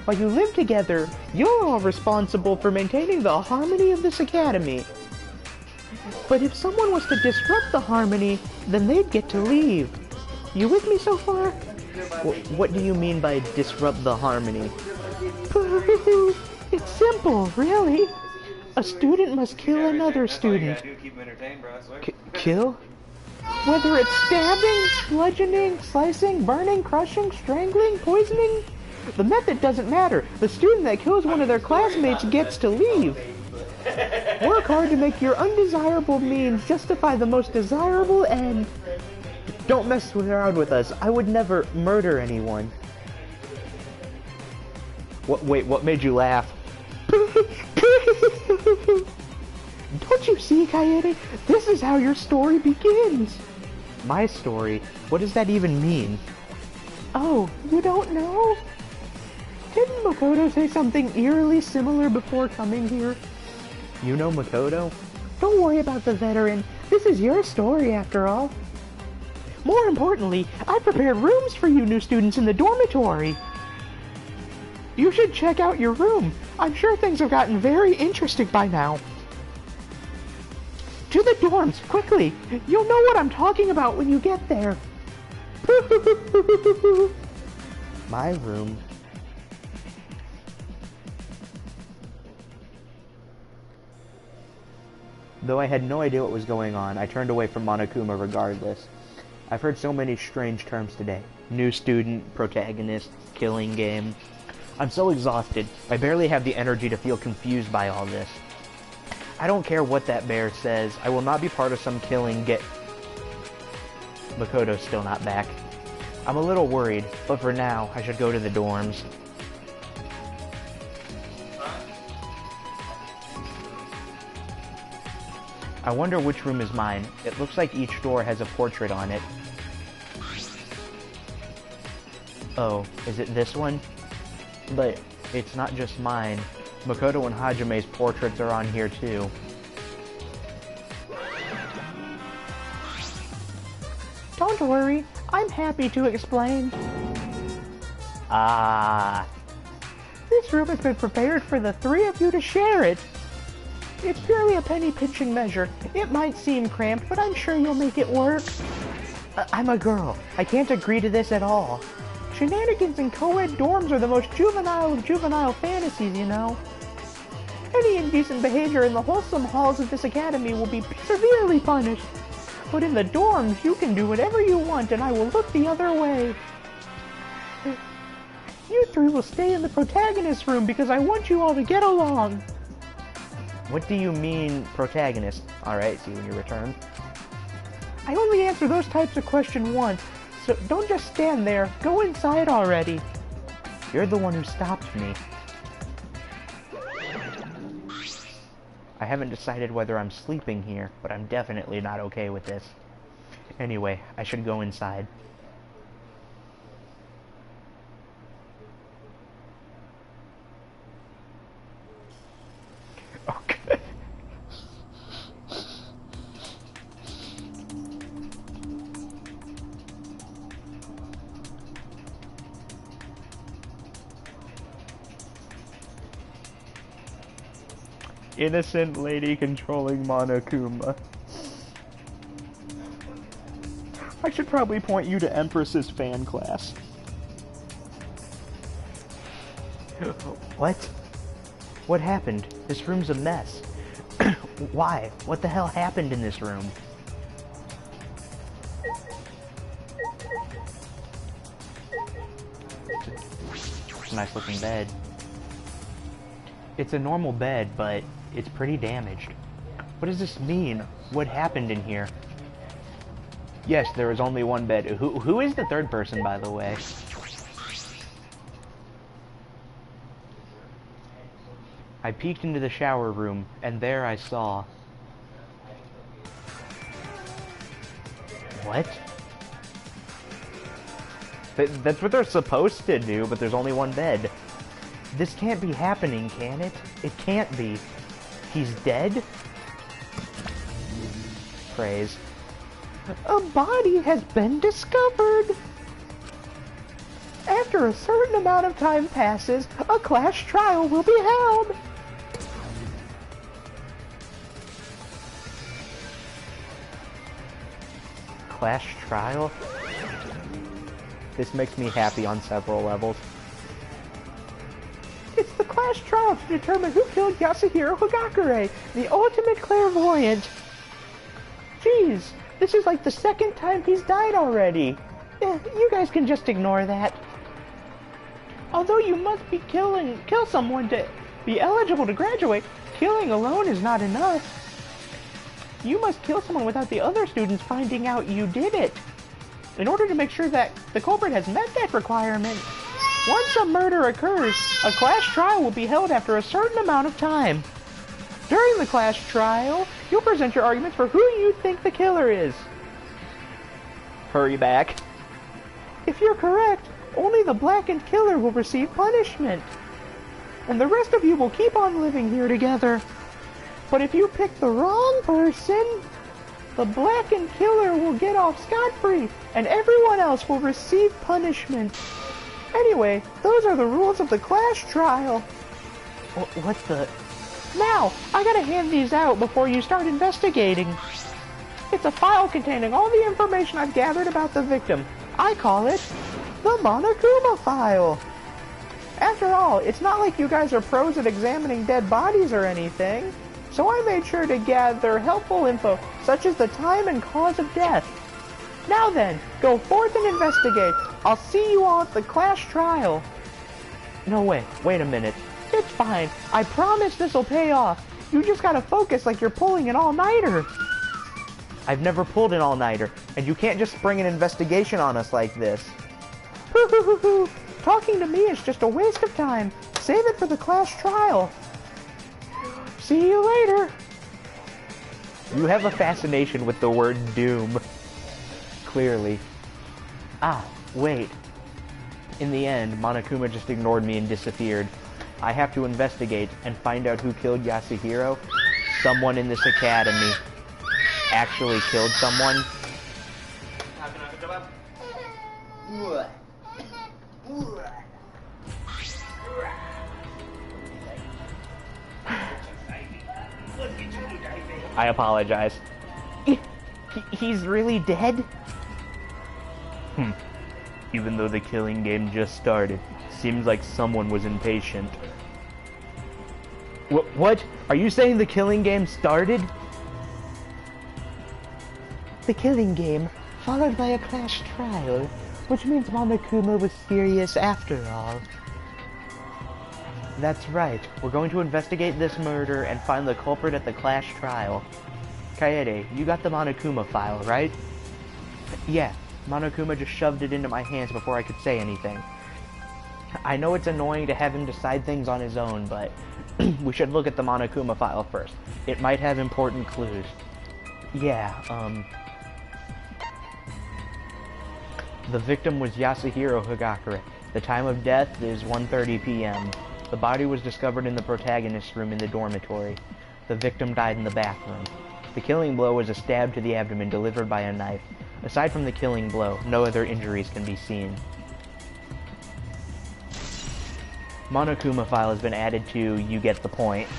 While you live together, you're all responsible for maintaining the harmony of this academy. But if someone was to disrupt the harmony, then they'd get to leave. You with me so far? What do you mean by disrupt the harmony? It's simple, really. A student must kill another student. Kill? Whether it's stabbing, bludgeoning, slicing, burning, crushing, strangling, poisoning, The method doesn't matter. The student that kills one of their classmates gets to leave. Work hard to make your undesirable means justify the most desirable end. Don't mess around with us. I would never murder anyone. Wait, what made you laugh? Don't you see, Kaede? This is how your story begins. My story? What does that even mean? Oh, you don't know? Didn't Makoto say something eerily similar before coming here? You know Makoto? Don't worry about the veteran. This is your story, after all. More importantly, I prepared rooms for you new students in the dormitory. You should check out your room. I'm sure things have gotten very interesting by now. To the dorms, quickly! You'll know what I'm talking about when you get there. My room. Though I had no idea what was going on, I turned away from Monokuma regardless. I've heard so many strange terms today. New student, protagonist, killing game. I'm so exhausted. I barely have the energy to feel confused by all this. I don't care what that bear says. I will not be part of some killing Makoto's still not back. I'm a little worried, but for now, I should go to the dorms. I wonder which room is mine. It looks like each door has a portrait on it. Oh, is it this one? But it's not just mine. Makoto and Hajime's portraits are on here too. Don't worry, I'm happy to explain. Ah. This room has been prepared for the three of you to share it. It's purely a penny-pinching measure. It might seem cramped, but I'm sure you'll make it work. I'm a girl. I can't agree to this at all. Shenanigans in co-ed dorms are the most juvenile of juvenile fantasies, you know. Any indecent behavior in the wholesome halls of this academy will be severely punished. But in the dorms, you can do whatever you want, and I will look the other way. You three will stay in the protagonist room because I want you all to get along. What do you mean, protagonist? Alright, see you when you return. I only answer those types of questions once, so don't just stand there. Go inside already. You're the one who stopped me. I haven't decided whether I'm sleeping here, but I'm definitely not okay with this. Anyway, I should go inside. Okay. Innocent lady controlling Monokuma. I should probably point you to Empress's fan class. What? What happened? This room's a mess. Why? What the hell happened in this room? It's a nice looking bed. It's a normal bed, but it's pretty damaged. What does this mean? What happened in here? Yes, there is only one bed. Who is the third person, by the way? I peeked into the shower room, and there I saw... What? That's what they're supposed to do, but there's only one bed. This can't be happening, can it? It can't be. He's dead? Praise. A body has been discovered! After a certain amount of time passes, a class trial will be held! Class trial? This makes me happy on several levels. It's the class trial to determine who killed Yasuhiro Higakure, the ultimate clairvoyant. Jeez, this is like the second time he's died already. You guys can just ignore that. Although you must kill someone to be eligible to graduate, killing alone is not enough. You must kill someone without the other students finding out you did it. In order to make sure that the culprit has met that requirement, once a murder occurs, a class trial will be held after a certain amount of time. During the class trial, you'll present your arguments for who you think the killer is. Hurry back. If you're correct, only the blackened killer will receive punishment. And the rest of you will keep on living here together. But if you pick the wrong person, the blackened killer will get off scot-free, and everyone else will receive punishment. Anyway, those are the rules of the class trial. What's the... Now, I gotta hand these out before you start investigating. It's a file containing all the information I've gathered about the victim. I call it the Monokuma file. After all, it's not like you guys are pros at examining dead bodies or anything. So I made sure to gather helpful info, such as the time and cause of death. Now then, go forth and investigate. I'll see you all at the class trial. No, wait a minute. It's fine. I promise this'll pay off. You just gotta focus like you're pulling an all-nighter. I've never pulled an all-nighter, and you can't just spring an investigation on us like this. Hoo. Talking to me is just a waste of time. Save it for the class trial. See you later. You have a fascination with the word doom. Clearly. Ah, wait. In the end, Monokuma just ignored me and disappeared. I have to investigate and find out who killed Yasuhiro. Someone in this academy actually killed someone. I apologize. He's really dead? Even though the killing game just started, seems like someone was impatient. What? Are you saying the killing game started? The killing game, followed by a class trial, which means Monokuma was serious after all. That's right. We're going to investigate this murder and find the culprit at the class trial. Kaede, you got the Monokuma file, right? Yeah, Monokuma just shoved it into my hands before I could say anything. I know it's annoying to have him decide things on his own, but we should look at the Monokuma file first. It might have important clues. Yeah, the victim was Yasuhiro Higakure. The time of death is 1:30 p.m. The body was discovered in the protagonist's room in the dormitory. The victim died in the bathroom. The killing blow was a stab to the abdomen delivered by a knife. Aside from the killing blow, no other injuries can be seen. Monokuma file has been added to you get the point.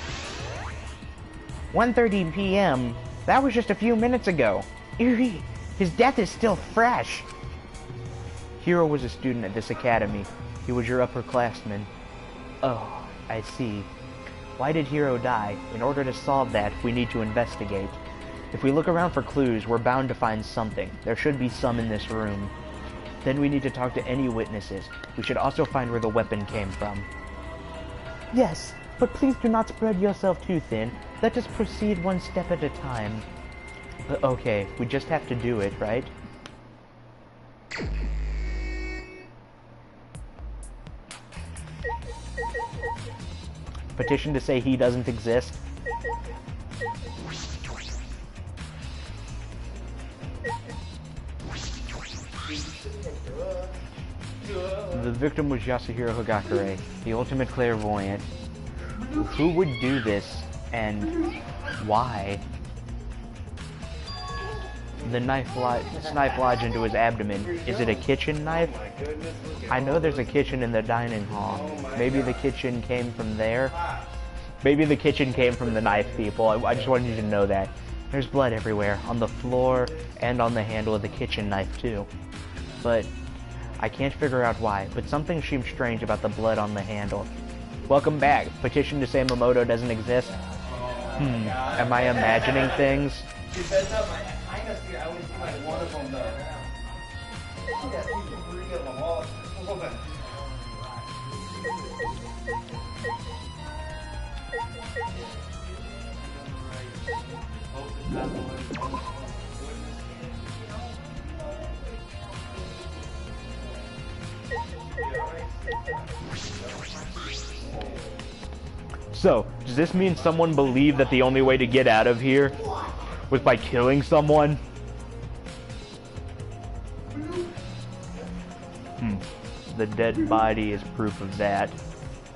1:30 p.m. That was just a few minutes ago. Eerie. His death is still fresh. Hiro was a student at this academy. He was your upperclassman. Oh, I see. Why did Hiro die? In order to solve that, we need to investigate. If we look around for clues, we're bound to find something. There should be some in this room. Then we need to talk to any witnesses. We should also find where the weapon came from. Yes, but please do not spread yourself too thin. Let us proceed one step at a time. Okay, we just have to do it, right? Petition to say he doesn't exist. The victim was Yasuhiro Higakure, the ultimate clairvoyant. Who would do this, and why? The knife lodged into his abdomen. Is it a kitchen knife? I know there's a kitchen in the dining hall. Maybe the kitchen came from there? Maybe the kitchen came from the knife, people. I just wanted you to know that. There's blood everywhere, on the floor and on the handle of the kitchen knife too. But I can't figure out why, but something seems strange about the blood on the handle. Welcome back. Petition to say Momoto doesn't exist? Am I imagining things? So, does this mean someone believed that the only way to get out of here was by killing someone? The dead body is proof of that.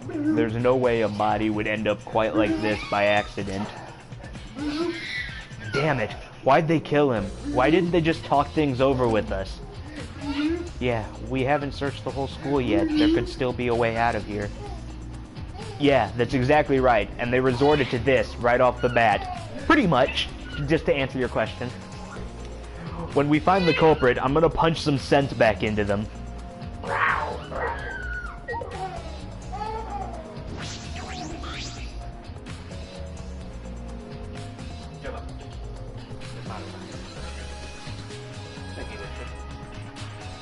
There's no way a body would end up quite like this by accident. Damn it. Why'd they kill him? Why didn't they just talk things over with us? Yeah, we haven't searched the whole school yet. There could still be a way out of here. Yeah, that's exactly right. And they resorted to this right off the bat. Pretty much, just to answer your question. When we find the culprit, I'm gonna punch some sense back into them.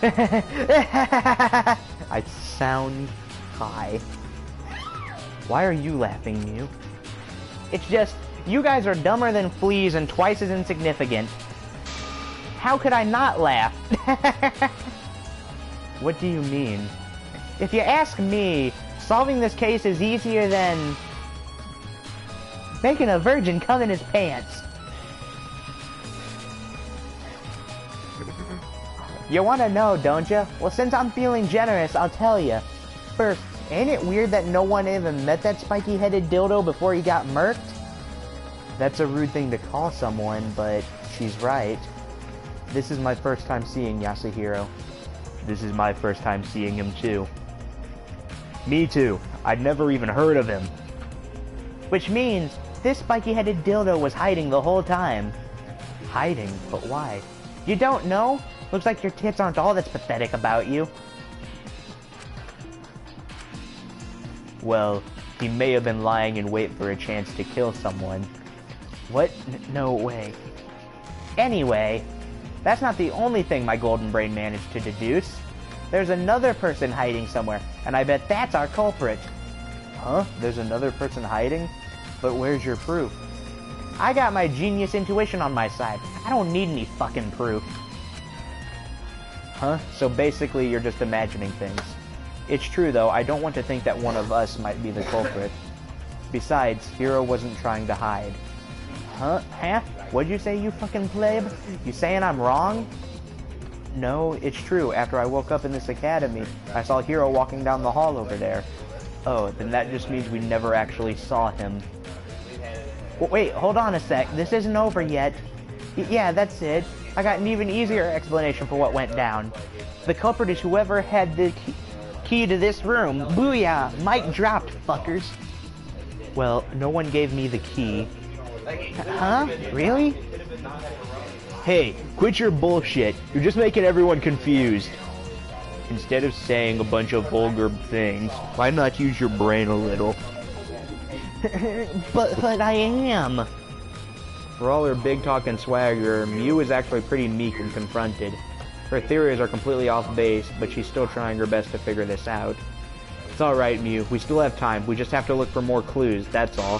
I sound high. Why are you laughing, Mew? It's just, you guys are dumber than fleas and twice as insignificant. How could I not laugh? What do you mean? If you ask me, solving this case is easier than making a virgin come in his pants. You want to know, don't you? Well, since I'm feeling generous, I'll tell you. First, ain't it weird that no one even met that spiky-headed dildo before he got murked? That's a rude thing to call someone, but she's right. This is my first time seeing Yasuhiro. This is my first time seeing him too. Me too. I'd never even heard of him. Which means, this spiky-headed dildo was hiding the whole time. Hiding? But why? You don't know? Looks like your tits aren't all that's pathetic about you. Well, he may have been lying in wait for a chance to kill someone. What? No way. Anyway, that's not the only thing my golden brain managed to deduce. There's another person hiding somewhere, and I bet that's our culprit. Huh? There's another person hiding? But where's your proof? I got my genius intuition on my side. I don't need any fucking proof. Huh? So basically you're just imagining things. It's true though, I don't want to think that one of us might be the culprit. Besides, Hiro wasn't trying to hide. Huh? What'd you say, you fucking plebe? You saying I'm wrong? No, it's true. After I woke up in this academy, I saw Hiro walking down the hall over there. Oh, then that just means we never actually saw him. Wait, hold on a sec. This isn't over yet. Yeah, that's it. I got an even easier explanation for what went down. The culprit is whoever had the key to this room. Booyah! Mic dropped, fuckers. Well, no one gave me the key. Huh? Really? Hey, quit your bullshit. You're just making everyone confused. Instead of saying a bunch of vulgar things, why not use your brain a little? but I am. For all her big talk and swagger, Mew is actually pretty meek and confronted. Her theories are completely off base, but she's still trying her best to figure this out. It's alright, Mew. We still have time. We just have to look for more clues, that's all.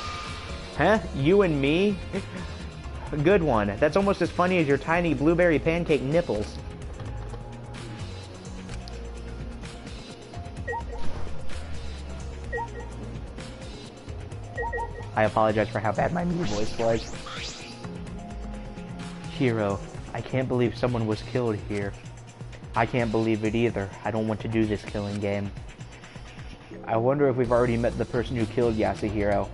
Huh? You and me? Good one. That's almost as funny as your tiny blueberry pancake nipples. I apologize for how bad my Mew voice was. Hiro, I can't believe someone was killed here. I can't believe it either. I don't want to do this killing game. I wonder if we've already met the person who killed Yasuhiro.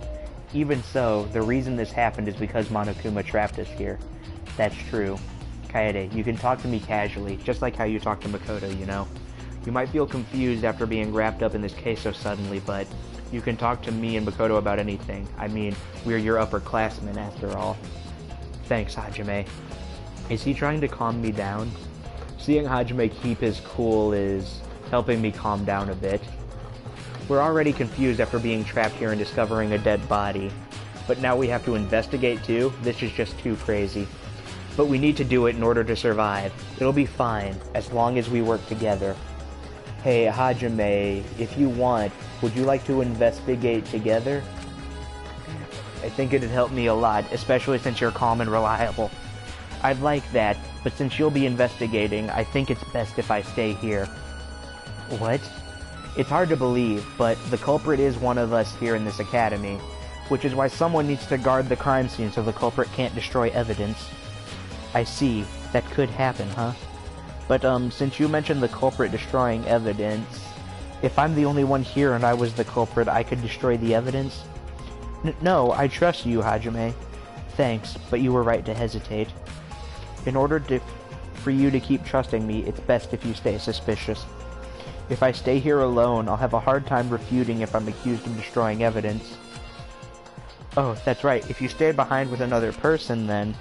Even so, the reason this happened is because Monokuma trapped us here. That's true. Kaede, you can talk to me casually, just like how you talk to Makoto, you know? You might feel confused after being wrapped up in this case so suddenly, but you can talk to me and Makoto about anything. I mean, we're your upperclassmen after all. Thanks, Hajime. Is he trying to calm me down? Seeing Hajime keep his cool is helping me calm down a bit. We're already confused after being trapped here and discovering a dead body. But now we have to investigate too? This is just too crazy. But we need to do it in order to survive. It'll be fine, as long as we work together. Hey, Hajime, if you want, Would you like to investigate together? I think it'd help me a lot, especially since you're calm and reliable. I'd like that, but since you'll be investigating, I think it's best if I stay here. What? It's hard to believe, but the culprit is one of us here in this academy, which is why someone needs to guard the crime scene so the culprit can't destroy evidence. I see. That could happen, huh? But, since you mentioned the culprit destroying evidence, if I'm the only one here and I was the culprit, I could destroy the evidence? No, I trust you, Hajime. Thanks, but you were right to hesitate. In order for you to keep trusting me, it's best if you stay suspicious. If I stay here alone, I'll have a hard time refuting if I'm accused of destroying evidence. Oh, that's right. If you stay behind with another person, then...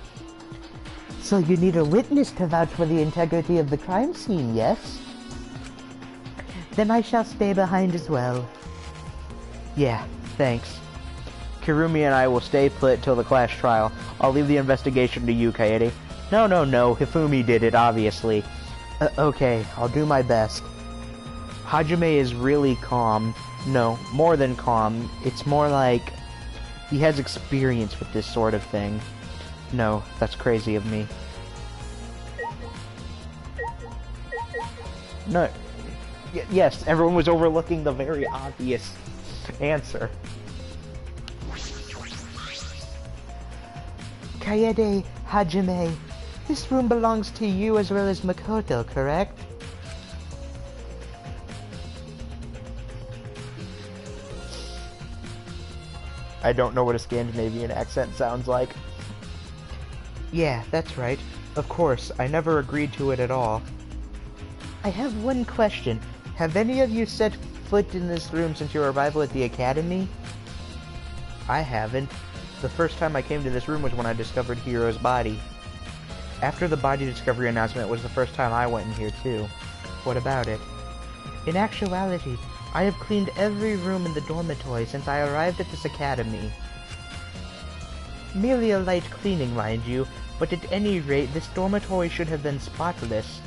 So you need a witness to vouch for the integrity of the crime scene, yes? Then I shall stay behind as well. Yeah, thanks. Kirumi and I will stay put till the class trial. I'll leave the investigation to you, Kaede. No, Hifumi did it, obviously. Okay, I'll do my best. Hajime is really calm. No, more than calm. It's more like he has experience with this sort of thing. No, that's crazy of me. No. Yes, everyone was overlooking the very obvious answer. Kaede, Hajime, this room belongs to you as well as Makoto, correct? I don't know what a Scandinavian accent sounds like. Yeah, that's right. Of course, I never agreed to it at all. I have one question. Have any of you set foot in this room since your arrival at the academy? I haven't. The first time I came to this room was when I discovered Hiro's body. After the body discovery announcement was the first time I went in here too. What about it? In actuality, I have cleaned every room in the dormitory since I arrived at this academy. Merely a light cleaning, mind you, but at any rate, this dormitory should have been spotless.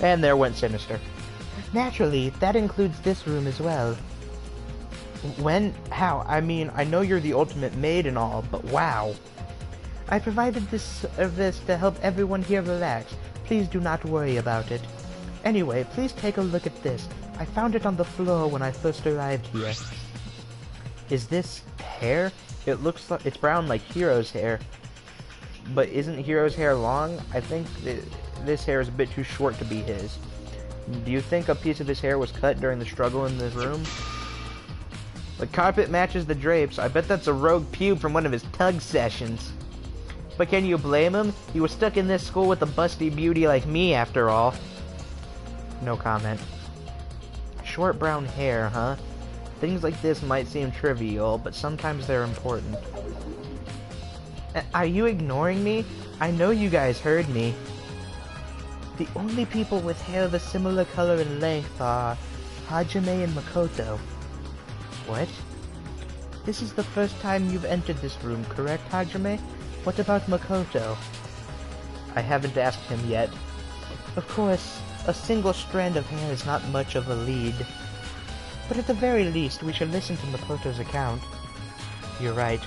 And there went Sinister. Naturally, that includes this room as well. When? How? I mean, I know you're the ultimate maid and all, but wow. I provided this service to help everyone here relax. Please do not worry about it. Anyway, please take a look at this. I found it on the floor when I first arrived here. Is this hair? It looks like it's brown like Hiro's hair. But isn't Hiro's hair long? I think this hair is a bit too short to be his. Do you think a piece of his hair was cut during the struggle in this room? The carpet matches the drapes. I bet that's a rogue pube from one of his tug sessions. But can you blame him? He was stuck in this school with a busty beauty like me, after all. No comment. Short brown hair, huh? Things like this might seem trivial, but sometimes they're important. Are you ignoring me? I know you guys heard me. The only people with hair of a similar color and length are Hajime and Makoto. What? This is the first time you've entered this room, correct, Hajime? What about Makoto? I haven't asked him yet. Of course, a single strand of hair is not much of a lead. But at the very least, we should listen to Makoto's account. You're right.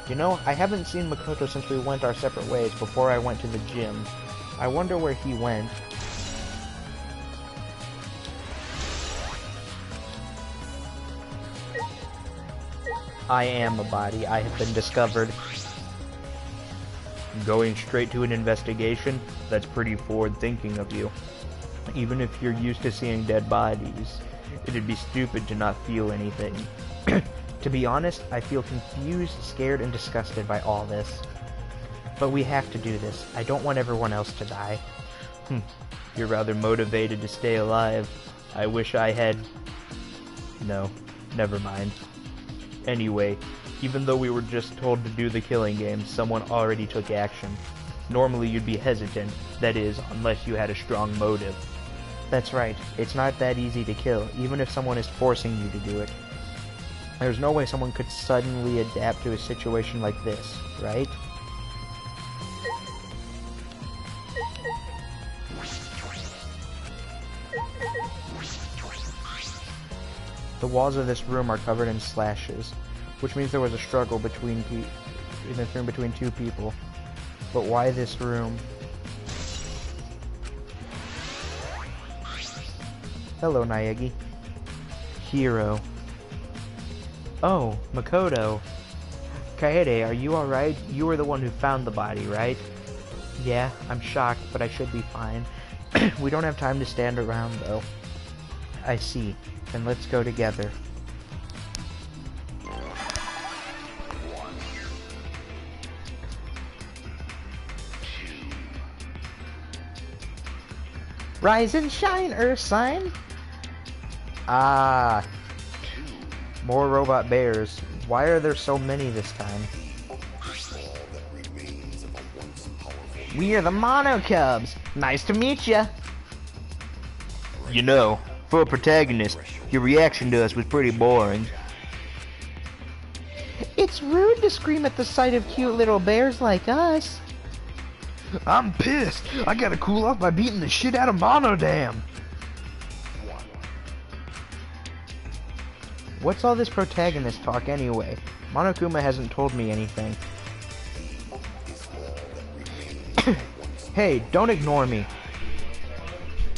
You know, I haven't seen Makoto since we went our separate ways before I went to the gym. I wonder where he went. I am a body. I have been discovered. Going straight to an investigation? That's pretty forward-thinking of you. Even if you're used to seeing dead bodies, it'd be stupid to not feel anything. To be honest, I feel confused, scared, and disgusted by all this. But we have to do this. I don't want everyone else to die. You're rather motivated to stay alive. I wish I had... No, never mind. Anyway, even though we were just told to do the killing game, someone already took action. Normally you'd be hesitant, that is, unless you had a strong motive. That's right, it's not that easy to kill, even if someone is forcing you to do it. There's no way someone could suddenly adapt to a situation like this, right? The walls of this room are covered in slashes, which means there was a struggle in this room between two people. But why this room? Hello, Naegi. Hero. Oh, Makoto. Kaede, are you alright? You were the one who found the body, right? Yeah, I'm shocked, but I should be fine. We don't have time to stand around, though. I see. Then let's go together. Rise and shine, Earth sign! Ah. More robot bears. Why are there so many this time? We are the Mono Cubs! Nice to meet ya! You know, for a protagonist, your reaction to us was pretty boring. It's rude to scream at the sight of cute little bears like us. I'm pissed. I gotta cool off by beating the shit out of Monodam. What's all this protagonist talk anyway? Monokuma hasn't told me anything. Hey, don't ignore me.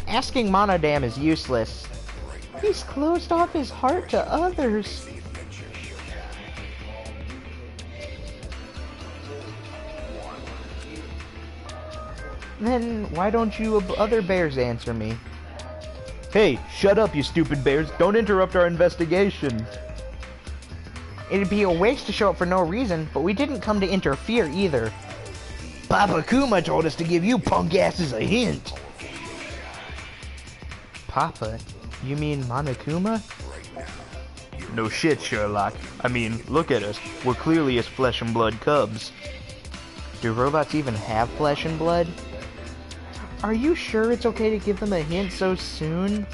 Asking Monodam is useless. He's closed off his heart to others. Then why don't you other bears answer me? Hey, shut up, you stupid bears. Don't interrupt our investigation. It'd be a waste to show up for no reason, but we didn't come to interfere either. Papa Kuma told us to give you punk asses a hint. Papa? You mean Monokuma? No shit, Sherlock. I mean, look at us. We're clearly his flesh and blood cubs. Do robots even have flesh and blood? Are you sure it's okay to give them a hint so soon?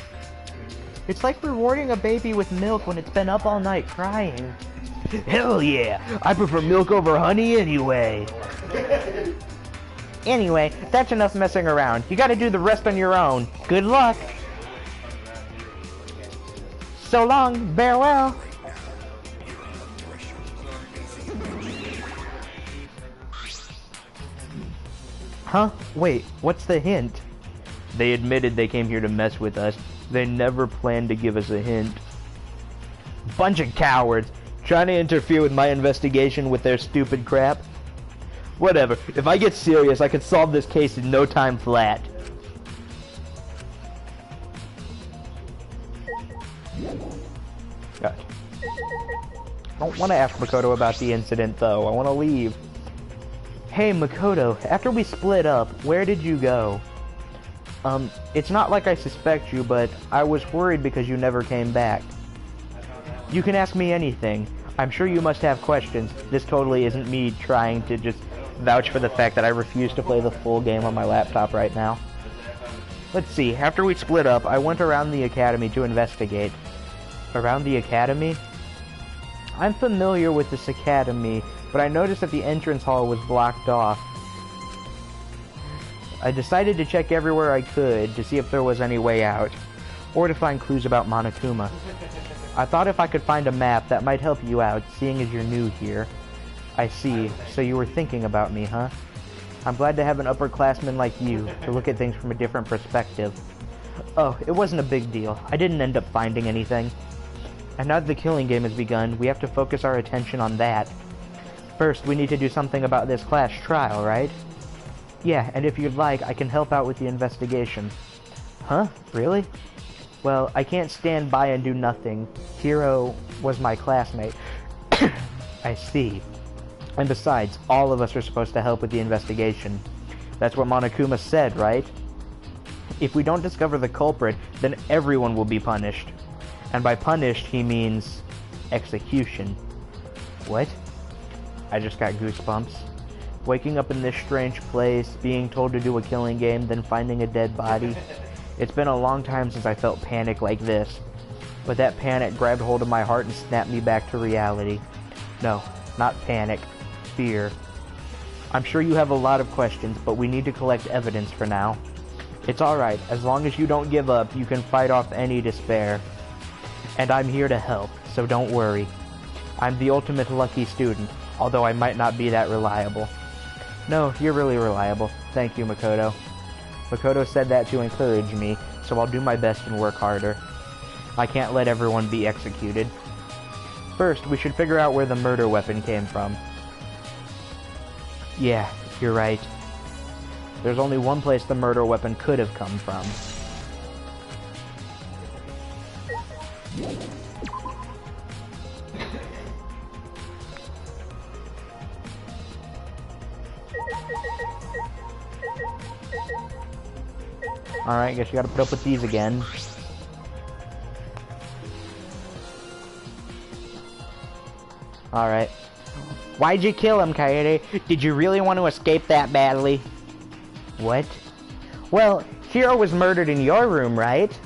It's like rewarding a baby with milk when it's been up all night crying. Hell yeah! I prefer milk over honey anyway. Anyway, that's enough messing around. You gotta do the rest on your own. Good luck! So long, farewell! Huh? Wait, what's the hint? They admitted they came here to mess with us. They never planned to give us a hint. Bunch of cowards, trying to interfere with my investigation with their stupid crap. Whatever, if I get serious, I can solve this case in no time flat. God. I don't want to ask Makoto about the incident, though. I want to leave. Hey, Makoto, after we split up, where did you go? It's not like I suspect you, but I was worried because you never came back. You can ask me anything. I'm sure you must have questions. This totally isn't me trying to just vouch for the fact that I refuse to play the full game on my laptop right now. Let's see, after we split up, I went around the academy to investigate. Around the academy? I'm familiar with this academy, but I noticed that the entrance hall was blocked off. I decided to check everywhere I could to see if there was any way out, or to find clues about Monokuma. I thought if I could find a map, that might help you out, seeing as you're new here. I see, so you were thinking about me, huh? I'm glad to have an upperclassman like you, to look at things from a different perspective. Oh, it wasn't a big deal. I didn't end up finding anything. And now that the killing game has begun, we have to focus our attention on that. First, we need to do something about this class trial, right? Yeah, and if you'd like, I can help out with the investigation. Huh? Really? Well, I can't stand by and do nothing. Hiro was my classmate. I see. And besides, all of us are supposed to help with the investigation. That's what Monokuma said, right? If we don't discover the culprit, then everyone will be punished. And by punished, he means execution. What? I just got goosebumps. Waking up in this strange place, being told to do a killing game, then finding a dead body. It's been a long time since I felt panic like this. But that panic grabbed hold of my heart and snapped me back to reality. No, not panic. Fear. I'm sure you have a lot of questions, but we need to collect evidence for now. It's alright, as long as you don't give up, you can fight off any despair. And I'm here to help, so don't worry. I'm the ultimate lucky student, although I might not be that reliable. No, you're really reliable. Thank you, Makoto. Makoto said that to encourage me, so I'll do my best and work harder. I can't let everyone be executed. First, we should figure out where the murder weapon came from. Yeah, you're right. There's only one place the murder weapon could have come from. Alright, guess you gotta put up with these again. Alright. Why'd you kill him, Kaede? Did you really want to escape that badly? What? Well, Hiro was murdered in your room, right?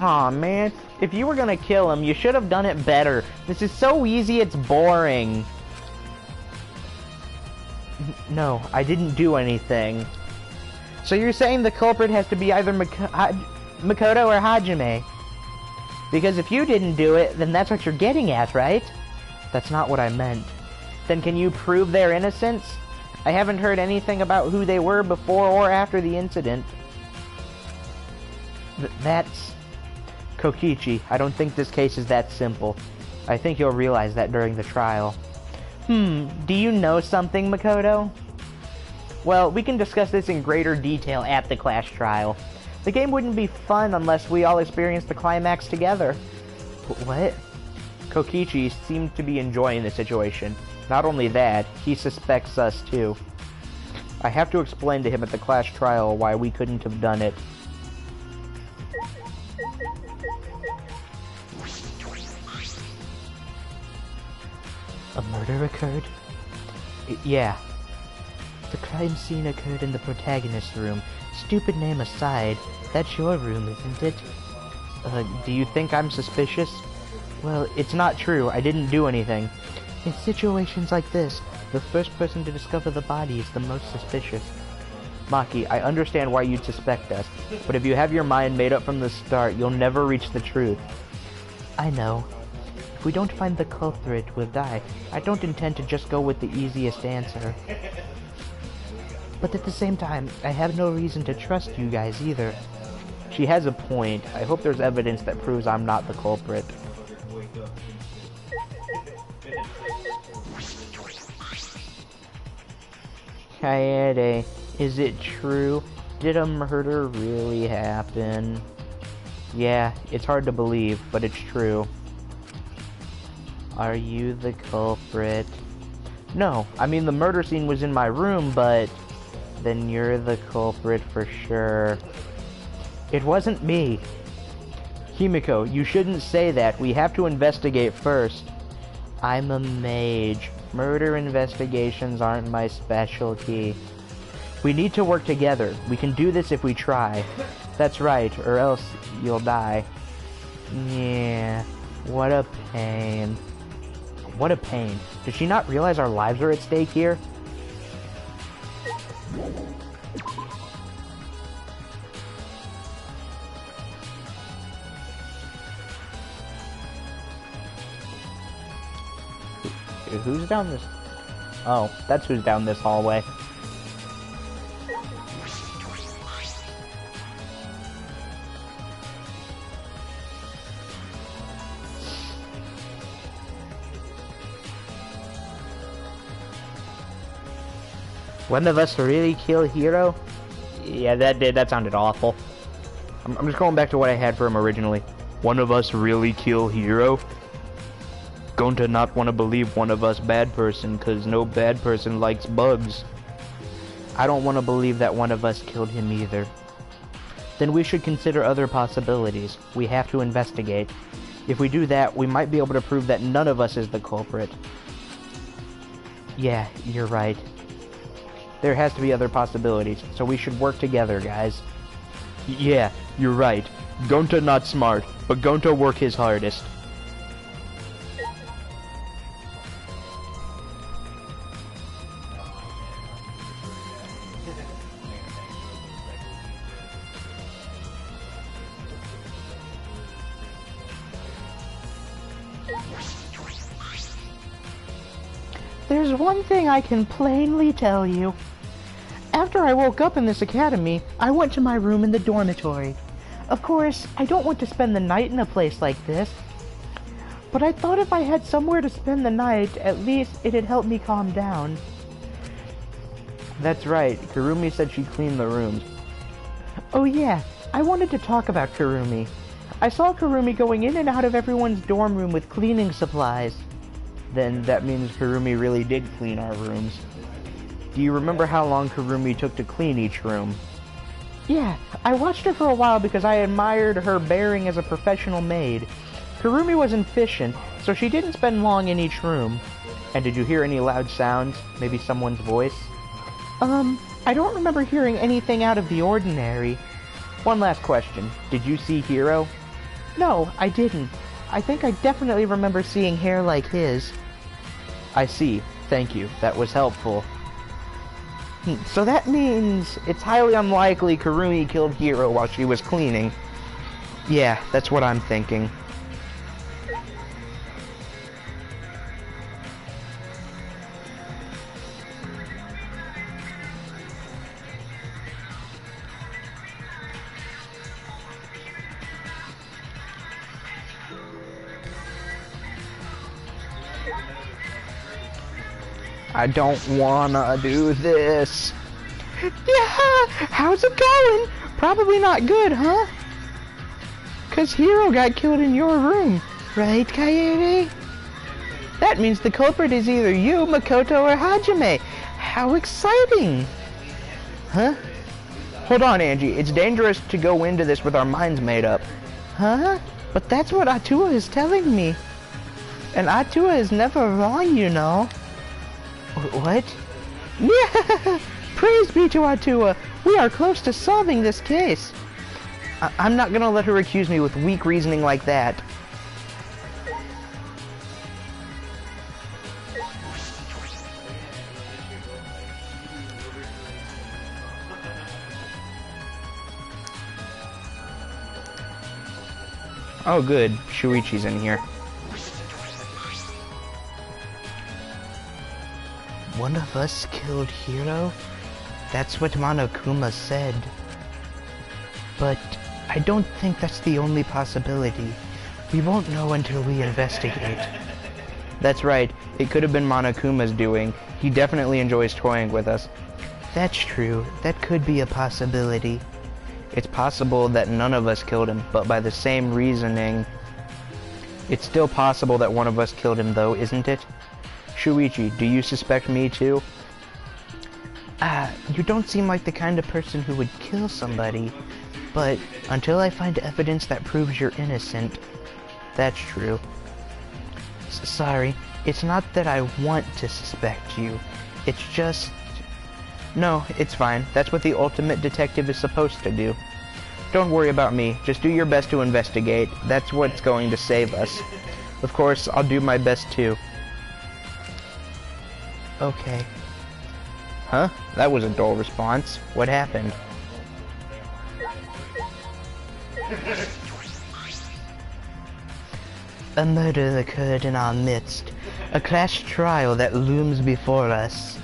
Aw, man. If you were gonna kill him, you should have done it better. This is so easy, it's boring. No, I didn't do anything. So you're saying the culprit has to be either Makoto or Hajime? Because if you didn't do it, then that's what you're getting at, right? That's not what I meant. Then can you prove their innocence? I haven't heard anything about who they were before or after the incident. That's... Kokichi, I don't think this case is that simple. I think you'll realize that during the trial. Do you know something, Makoto? Well, we can discuss this in greater detail at the class trial. The game wouldn't be fun unless we all experienced the climax together. What? Kokichi seemed to be enjoying the situation. Not only that, he suspects us too. I have to explain to him at the class trial why we couldn't have done it. A murder occurred? Yeah. The crime scene occurred in the protagonist's room. Stupid name aside, that's your room, isn't it? Do you think I'm suspicious? Well, it's not true. I didn't do anything. In situations like this, the first person to discover the body is the most suspicious. Maki, I understand why you'd suspect us, but if you have your mind made up from the start, you'll never reach the truth. I know. If we don't find the culprit, we'll die. I don't intend to just go with the easiest answer. But at the same time, I have no reason to trust you guys either. She has a point. I hope there's evidence that proves I'm not the culprit. Kaede, is it true? Did a murder really happen? Yeah, it's hard to believe, but it's true. Are you the culprit? No, I mean the murder scene was in my room, but... Then you're the culprit for sure. It wasn't me. Himiko, you shouldn't say that. We have to investigate first. I'm a mage. Murder investigations aren't my specialty. We need to work together. We can do this if we try. That's right, or else you'll die. Yeah, what a pain. What a pain. Does she not realize our lives are at stake here? Who's down this? Oh, that's who's down this hallway. One of us really kill Hiro? Yeah, that sounded awful. I'm just going back to what I had for him originally. One of us really kill Hiro? Going to not want to believe one of us bad person, cause no bad person likes bugs. I don't want to believe that one of us killed him either. Then we should consider other possibilities. We have to investigate. If we do that, we might be able to prove that none of us is the culprit. Yeah, you're right. There has to be other possibilities, so we should work together, guys. Yeah, you're right. Gonta not smart, but Gonta work his hardest. there's one thing I can plainly tell you. After I woke up in this academy, I went to my room in the dormitory. Of course, I don't want to spend the night in a place like this. But I thought if I had somewhere to spend the night, at least it'd help me calm down. That's right, Kurumi said she'd clean the rooms. Oh yeah, I wanted to talk about Kurumi. I saw Kurumi going in and out of everyone's dorm room with cleaning supplies. Then that means Kurumi really did clean our rooms. Do you remember how long Kurumi took to clean each room? Yeah, I watched her for a while because I admired her bearing as a professional maid. Kurumi was efficient, so she didn't spend long in each room. And did you hear any loud sounds? Maybe someone's voice? I don't remember hearing anything out of the ordinary. One last question. Did you see Hiro? No, I didn't. I think I definitely remember seeing hair like his. I see. Thank you. That was helpful. So that means it's highly unlikely Kurumi killed Hiro while she was cleaning. Yeah, that's what I'm thinking. I don't wanna do this. Yeah, how's it going? Probably not good, huh? 'Cause Hiro got killed in your room, right, Kairi? That means the culprit is either you, Makoto, or Hajime. How exciting! Huh? Hold on, Angie. It's dangerous to go into this with our minds made up. Huh? But that's what Atua is telling me. And Atua is never wrong, you know. What? Yeah! Praise be to Atua! We are close to solving this case! I'm not gonna let her accuse me with weak reasoning like that. Oh good, Shuichi's in here. One of us killed Hiro? That's what Monokuma said. But I don't think that's the only possibility. We won't know until we investigate. That's right. It could have been Monokuma's doing. He definitely enjoys toying with us. That's true. That could be a possibility. It's possible that none of us killed him, but by the same reasoning... It's still possible that one of us killed him though, isn't it? Shuichi, do you suspect me too? You don't seem like the kind of person who would kill somebody, but until I find evidence that proves you're innocent, that's true. Sorry, it's not that I want to suspect you, it's just... No, it's fine, that's what the ultimate detective is supposed to do. Don't worry about me, just do your best to investigate, that's what's going to save us. Of course, I'll do my best too. Okay. Huh? That was a dull response. What happened? A murder occurred in our midst. A class trial that looms before us.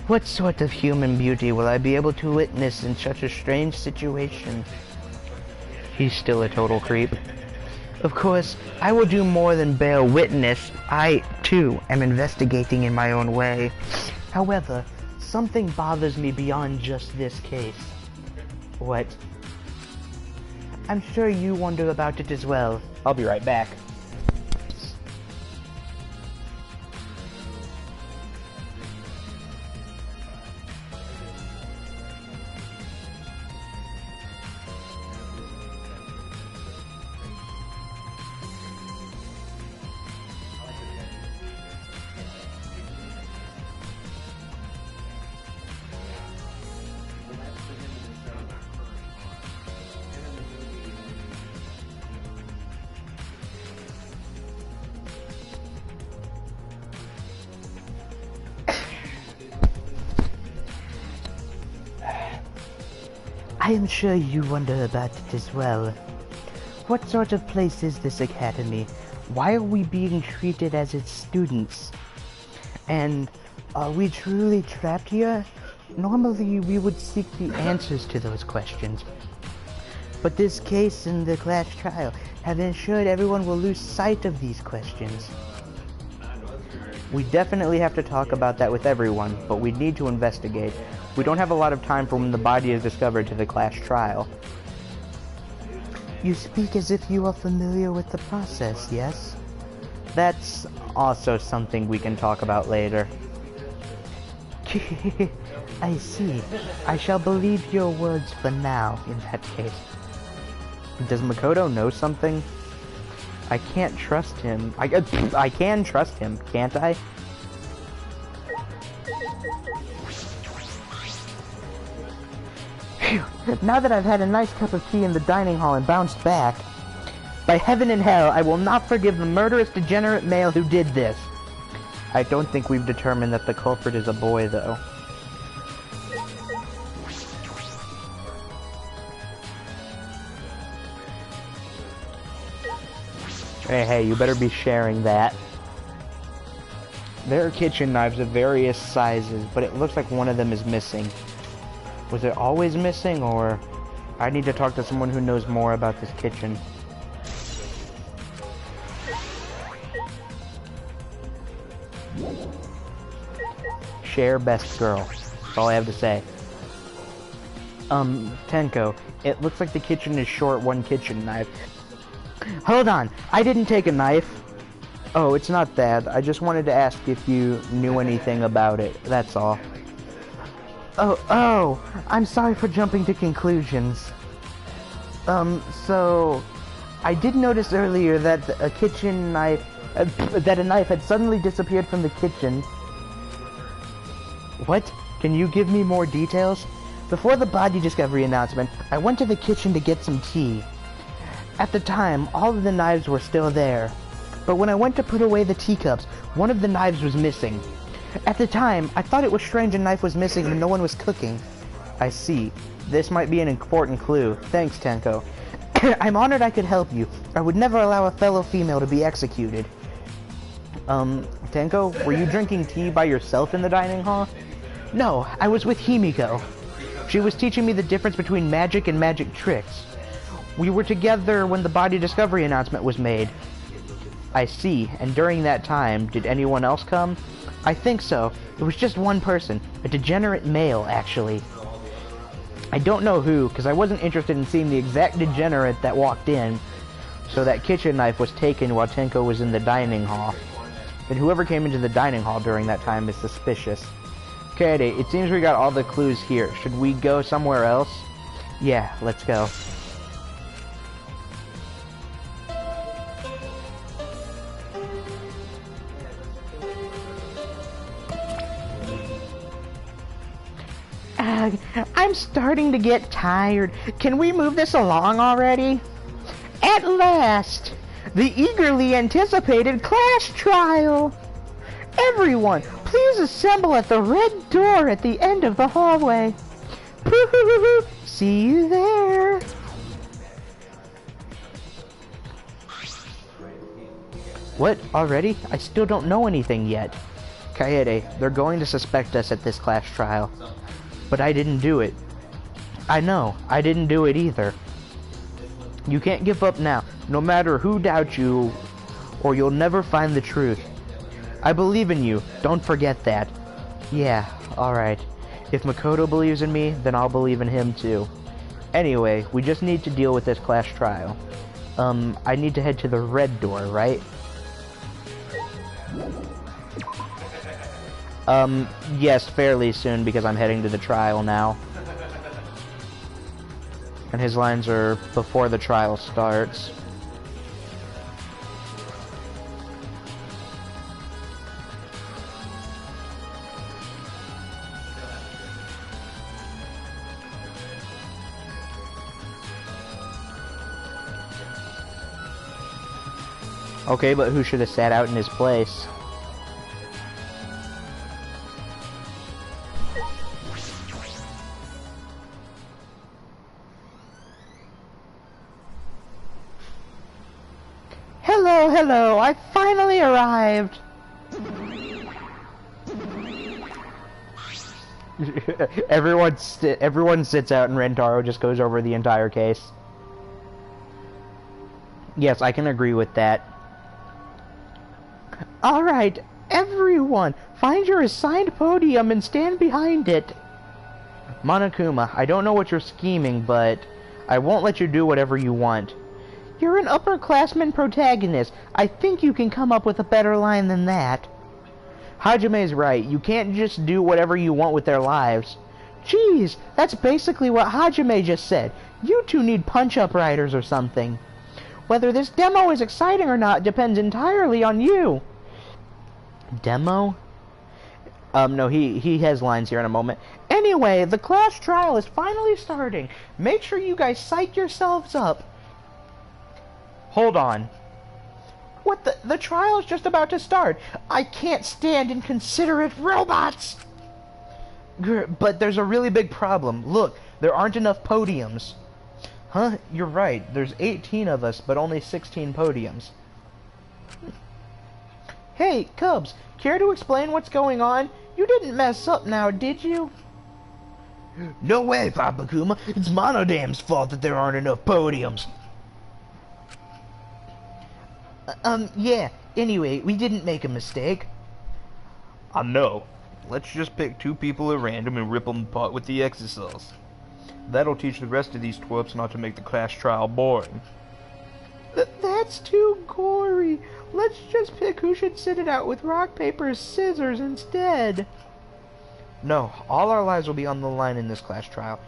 What sort of human beauty will I be able to witness in such a strange situation? He's still a total creep. Of course, I will do more than bear witness. I, too, am investigating in my own way. However, something bothers me beyond just this case. What? I'm sure you wonder about it as well. I'll be right back. I am sure you wonder about it as well. What sort of place is this academy? Why are we being treated as its students? And are we truly trapped here? Normally we would seek the answers to those questions. But this case and the class trial have ensured everyone will lose sight of these questions. We definitely have to talk about that with everyone, but we need to investigate. We don't have a lot of time from when the body is discovered to the class trial. You speak as if you are familiar with the process, yes? That's also something we can talk about later. I see. I shall believe your words for now, in that case. Does Makoto know something? I can't trust him. I can trust him, can't I? Phew. Now that I've had a nice cup of tea in the dining hall and bounced back, by heaven and hell, I will not forgive the murderous, degenerate male who did this. I don't think we've determined that the culprit is a boy, though. Hey, you better be sharing that. There are kitchen knives of various sizes, but it looks like one of them is missing. Was it always missing, or... I need to talk to someone who knows more about this kitchen. Share best girl. That's all I have to say. Tenko, it looks like the kitchen is short one kitchen knife. Hold on, I didn't take a knife. Oh, it's not that. I just wanted to ask if you knew anything about it, that's all. Oh, I'm sorry for jumping to conclusions. So... I did notice earlier that a kitchen knife... that a knife had suddenly disappeared from the kitchen. What? Can you give me more details? Before the body discovery announcement, I went to the kitchen to get some tea. At the time, all of the knives were still there. But when I went to put away the teacups, one of the knives was missing. At the time, I thought it was strange a knife was missing when no one was cooking. I see. This might be an important clue. Thanks, Tenko. I'm honored I could help you. I would never allow a fellow female to be executed. Tenko, were you drinking tea by yourself in the dining hall? No, I was with Himiko. She was teaching me the difference between magic and magic tricks. We were together when the body discovery announcement was made. I see, and during that time, did anyone else come? I think so. It was just one person. A degenerate male, actually. I don't know who, because I wasn't interested in seeing the exact degenerate that walked in. So that kitchen knife was taken while Tenko was in the dining hall. And whoever came into the dining hall during that time is suspicious. Kaede, it seems we got all the clues here. Should we go somewhere else? Yeah, let's go. I'm starting to get tired. Can we move this along already? At last! The eagerly anticipated class trial! Everyone, please assemble at the red door at the end of the hallway. See you there! What? Already? I still don't know anything yet. Kaede, they're going to suspect us at this class trial. But I didn't do it. I know, I didn't do it either. You can't give up now, no matter who doubts you, or you'll never find the truth. I believe in you, don't forget that. Yeah, alright. If Makoto believes in me, then I'll believe in him too. Anyway, we just need to deal with this class trial. I need to head to the red door, right? Yes, fairly soon, because I'm heading to the trial now. And his lines are before the trial starts. Okay, but who should have sat out in his place? Hello, I finally arrived! Everyone sits out and Rentaro just goes over the entire case. Yes, I can agree with that. Alright, everyone, find your assigned podium and stand behind it. Monokuma, I don't know what you're scheming, but I won't let you do whatever you want. You're an upperclassman protagonist. I think you can come up with a better line than that. Hajime's right. You can't just do whatever you want with their lives. Jeez, that's basically what Hajime just said. You two need punch-up writers or something. Whether this demo is exciting or not depends entirely on you. Demo? No, he has lines here in a moment. Anyway, the class trial is finally starting. Make sure you guys psych yourselves up. Hold on. What the trial is just about to start. I can't stand inconsiderate robots. But there's a really big problem. Look, there aren't enough podiums. Huh? You're right. There's 18 of us, but only 16 podiums. Hey, Cubs, care to explain what's going on? You didn't mess up now, did you? No way, Papa Kuma. It's Monodam's fault that there aren't enough podiums. Yeah. Anyway, we didn't make a mistake. No. Let's just pick 2 people at random and rip them apart with the exocells. That'll teach the rest of these twerps not to make the class trial boring. That's too gory. Let's just pick who should sit it out with rock, paper, scissors instead. No, all our lives will be on the line in this class trial.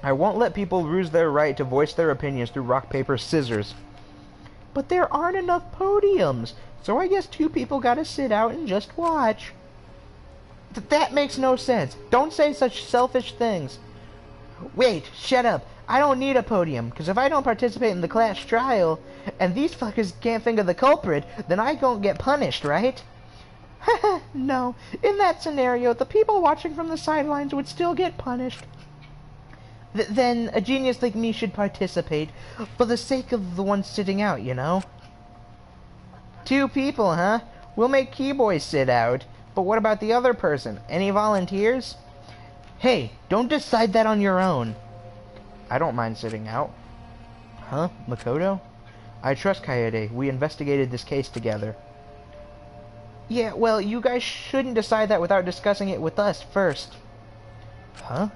I won't let people lose their right to voice their opinions through rock, paper, scissors. But there aren't enough podiums, so I guess 2 people gotta sit out and just watch. That makes no sense. Don't say such selfish things. Wait, shut up. I don't need a podium, because if I don't participate in the class trial, and these fuckers can't think of the culprit, then I don't get punished, right? Haha, no. In that scenario, the people watching from the sidelines would still get punished. Then a genius like me should participate, for the sake of the ones sitting out, you know? 2 people, huh? We'll make Keyboy sit out, but what about the other person? Any volunteers? Hey, don't decide that on your own. I don't mind sitting out. Huh? Makoto? I trust Kaede. We investigated this case together. Yeah, well, you guys shouldn't decide that without discussing it with us first. Huh?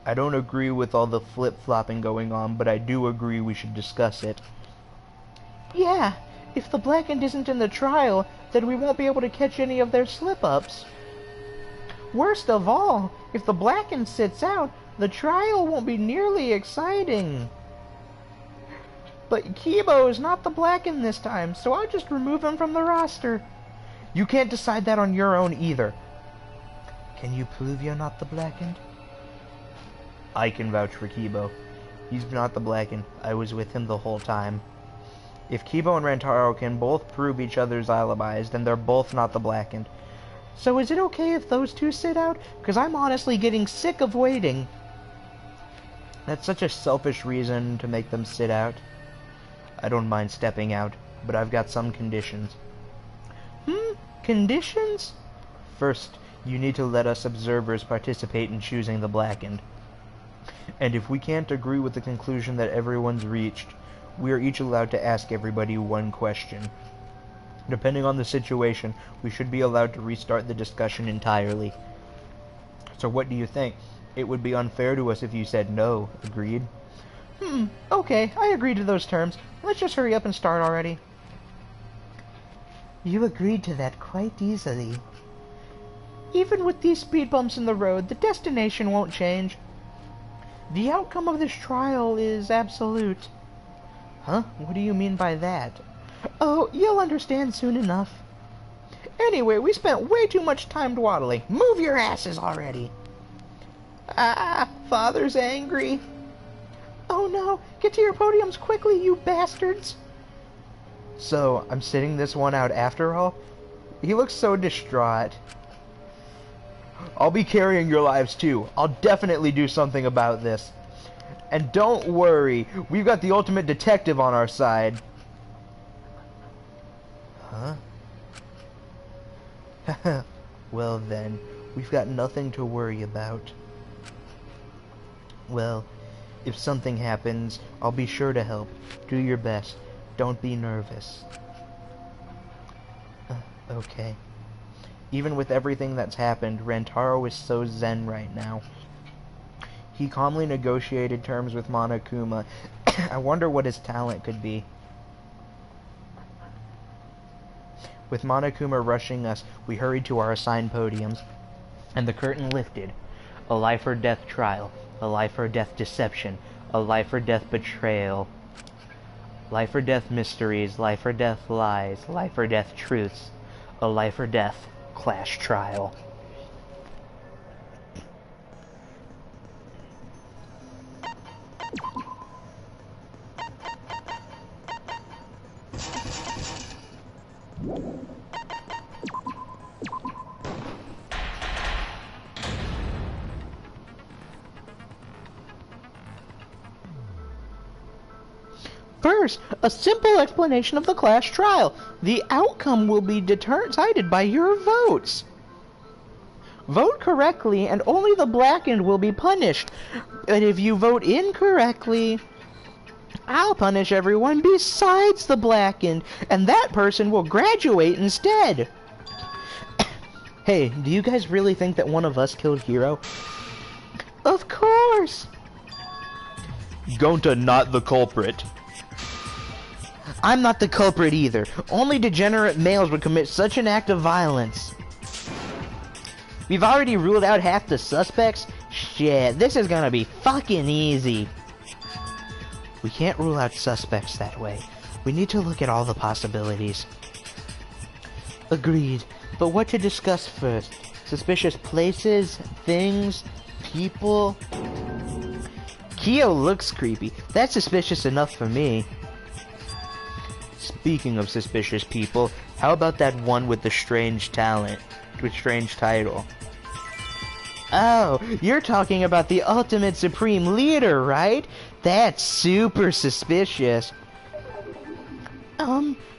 I don't agree with all the flip-flopping going on, but I do agree we should discuss it. Yeah, if the Blackened isn't in the trial, then we won't be able to catch any of their slip-ups. Worst of all, if the Blackened sits out, the trial won't be nearly exciting. But Kibo is not the Blackened this time, so I'll just remove him from the roster. You can't decide that on your own either. Can you prove you're not the Blackened? I can vouch for Kibo. He's not the Blackened. I was with him the whole time. If Kibo and Rentaro can both prove each other's alibis, then they're both not the Blackened. So is it okay if those 2 sit out? Because I'm honestly getting sick of waiting. That's such a selfish reason to make them sit out. I don't mind stepping out, but I've got some conditions. Conditions? First, you need to let us observers participate in choosing the Blackened. And if we can't agree with the conclusion that everyone's reached, we are each allowed to ask everybody 1 question. Depending on the situation, we should be allowed to restart the discussion entirely. So what do you think? It would be unfair to us if you said no. Agreed? Okay, I agree to those terms. Let's just hurry up and start already. You agreed to that quite easily. Even with these speed bumps in the road, the destination won't change. The outcome of this trial is absolute. Huh? What do you mean by that? Oh, you'll understand soon enough. Anyway, we spent way too much time dawdling. Move your asses already. Ah, Father's angry. Oh no, get to your podiums quickly, you bastards. So, I'm sitting this one out after all? He looks so distraught. I'll be carrying your lives too. I'll definitely do something about this. And don't worry, we've got the ultimate detective on our side. Huh? Well then, We've got nothing to worry about. Well, if something happens, I'll be sure to help. Do your best. Don't be nervous. Okay. Even with everything that's happened, Rantaro is so zen right now. He calmly negotiated terms with Monokuma. I wonder what his talent could be. With Monokuma rushing us, we hurried to our assigned podiums, and the curtain lifted. A life or death trial, a life or death deception, a life or death betrayal, life or death mysteries, life or death lies, life or death truths, a life or death clash trial. First, a simple explanation of the clash trial. The outcome will be decided by your votes. Vote correctly and only the blackened will be punished. But if you vote incorrectly, I'll punish everyone besides the blackened, and that person will graduate instead. Hey, do you guys really think that one of us killed Hiro? Of course! Gonta not the culprit. I'm not the culprit either. Only degenerate males would commit such an act of violence. We've already ruled out half the suspects? Shit, this is gonna be fucking easy. We can't rule out suspects that way. We need to look at all the possibilities. Agreed. But what to discuss first? Suspicious places, things, people? Kyo looks creepy. That's suspicious enough for me. Speaking of suspicious people, how about that one with the strange talent, with strange title? Oh, you're talking about the ultimate supreme leader, right? That's super suspicious.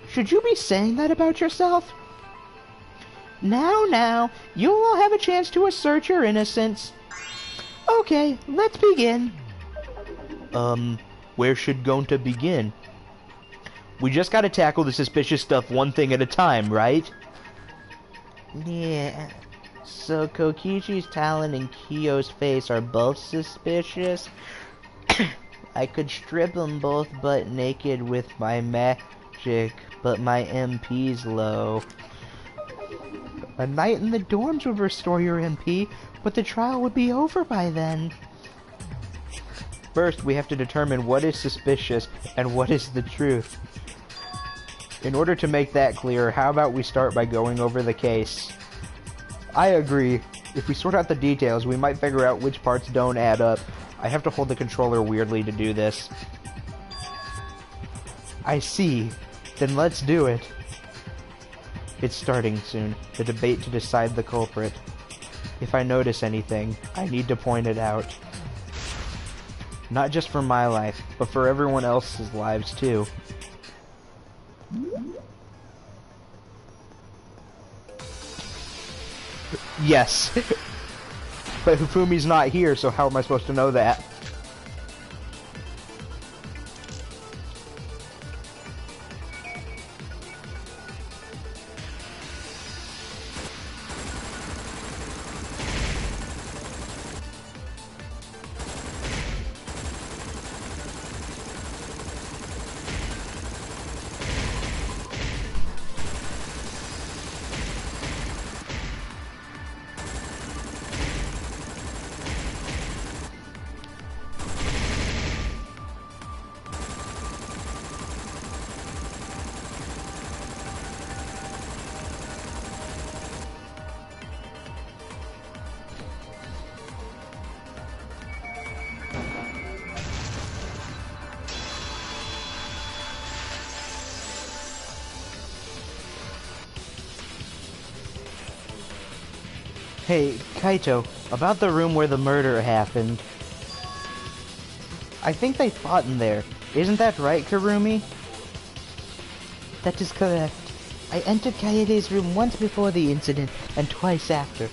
Should you be saying that about yourself? Now, you'll all have a chance to assert your innocence. Okay, let's begin. Where should Gonta begin? We just gotta tackle the suspicious stuff one thing at a time, right? Yeah. So Kokichi's talent and Kyo's face are both suspicious? I could strip them both butt naked with my magic, but my MP's low. A night in the dorms would restore your MP, but the trial would be over by then. First, we have to determine what is suspicious and what is the truth. In order to make that clear, how about we start by going over the case? I agree. If we sort out the details, we might figure out which parts don't add up. I have to hold the controller weirdly to do this. I see. Then let's do it. It's starting soon, the debate to decide the culprit. If I notice anything, I need to point it out. Not just for my life, but for everyone else's lives too. Yes. But Hifumi's not here, so how am I supposed to know that? Hey, Kaito, about the room where the murder happened. I think they fought in there. Isn't that right, Karumi? That is correct. I entered Kaede's room once before the incident, and twice after.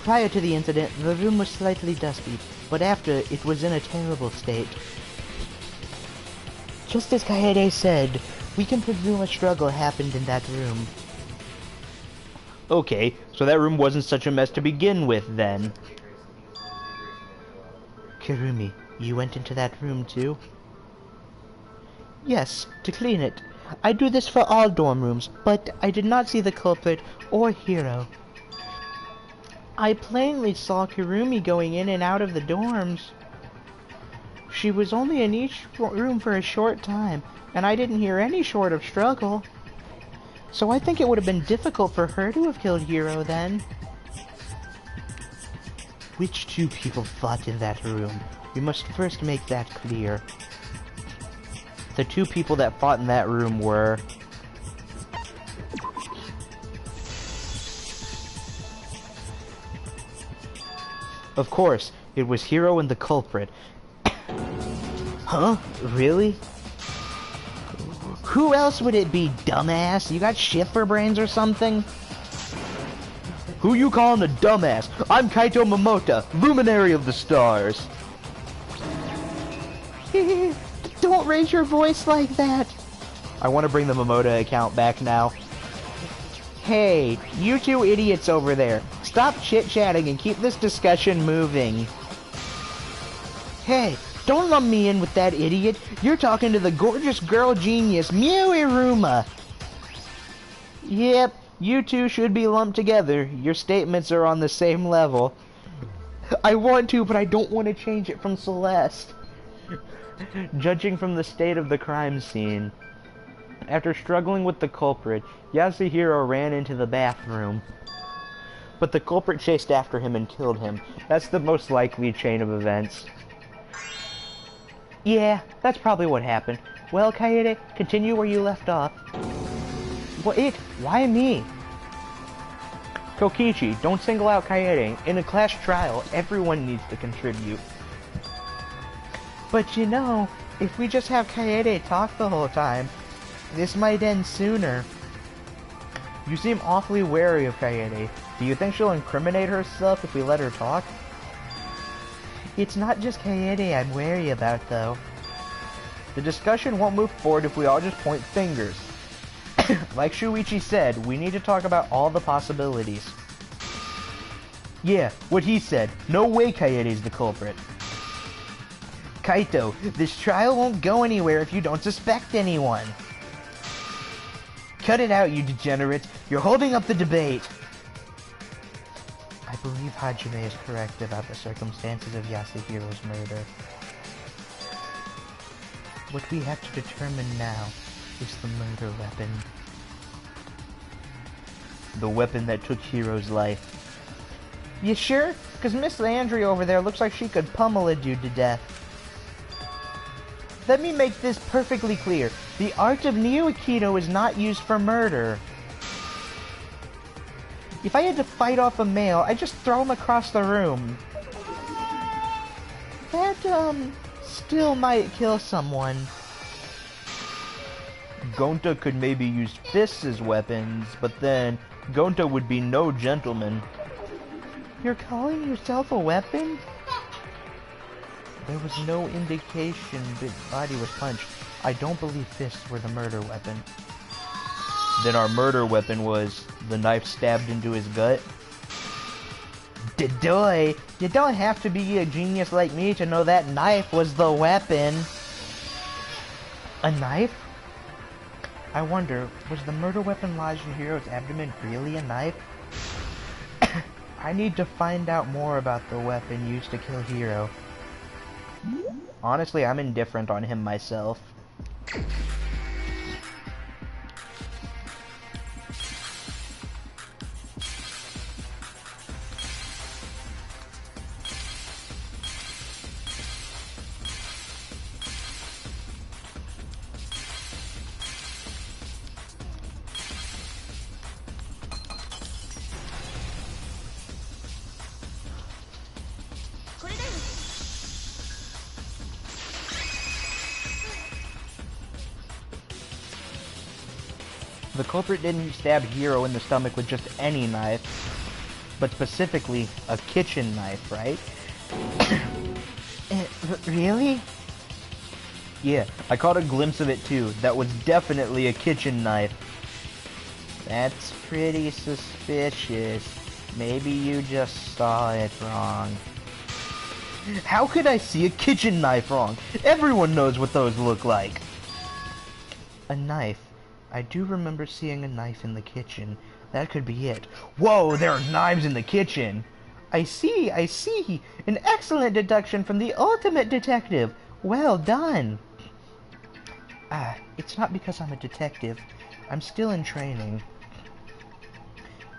Prior to the incident, the room was slightly dusty, but after, it was in a terrible state. Just as Kaede said, we can presume a struggle happened in that room. Okay, so that room wasn't such a mess to begin with, then. Kirumi, you went into that room too? Yes, to clean it. I do this for all dorm rooms, but I did not see the culprit or Hiro. I plainly saw Kirumi going in and out of the dorms. She was only in each room for a short time, and I didn't hear any sort of struggle. So I think it would have been difficult for her to have killed Hiro then. Which two people fought in that room? We must first make that clear. The two people that fought in that room were... Of course, it was Hiro and the culprit. Huh? Really? Who else would it be, dumbass? You got shifter brains or something? Who you calling a dumbass? I'm Kaito Momota, luminary of the stars. Don't raise your voice like that. I want to bring the Momota account back now. Hey, you two idiots over there. Stop chit-chatting and keep this discussion moving. Hey, don't lump me in with that idiot. You're talking to the gorgeous girl genius, Miu Iruma. Yep, you two should be lumped together. Your statements are on the same level. I want to, but I don't want to change it from Celeste. Judging from the state of the crime scene, after struggling with the culprit, Yasuhiro ran into the bathroom. But the culprit chased after him and killed him. That's the most likely chain of events. Yeah, that's probably what happened. Well, Kaede, continue where you left off. Wait, why me? Kokichi, don't single out Kaede. In a class trial, everyone needs to contribute. But you know, if we just have Kaede talk the whole time, this might end sooner. You seem awfully wary of Kaede. Do you think she'll incriminate herself if we let her talk? It's not just Kaede I'm wary about, though. The discussion won't move forward if we all just point fingers. Like Shuichi said, we need to talk about all the possibilities. Yeah, what he said. No way Kaede's the culprit. Kaito, this trial won't go anywhere if you don't suspect anyone. Cut it out, you degenerates. You're holding up the debate. I believe Hajime is correct about the circumstances of Yasuhiro's murder. What we have to determine now is the murder weapon. The weapon that took Hiro's life. You sure? Because Miss Landry over there looks like she could pummel a dude to death. Let me make this perfectly clear. The art of Neo Aikido is not used for murder. If I had to fight off a male, I'd just throw him across the room. That, still might kill someone. Gonta could maybe use fists as weapons, but then Gonta would be no gentleman. You're calling yourself a weapon? There was no indication the body was punched. I don't believe fists were the murder weapon. Then our murder weapon was the knife stabbed into his gut? Dedoy! You don't have to be a genius like me to know that knife was the weapon. A knife? I wonder, was the murder weapon lodged in Hiro's abdomen really a knife? I need to find out more about the weapon used to kill Hiro. Honestly, I'm indifferent on him myself. The culprit didn't stab Hiro in the stomach with just any knife. but specifically a kitchen knife, right? Really? Yeah, I caught a glimpse of it too. That was definitely a kitchen knife. That's pretty suspicious. Maybe you just saw it wrong. How could I see a kitchen knife wrong? Everyone knows what those look like. A knife. I do remember seeing a knife in the kitchen. That could be it. Whoa, there are knives in the kitchen. I see, I see. An excellent deduction from the ultimate detective. Well done. It's not because I'm a detective. I'm still in training.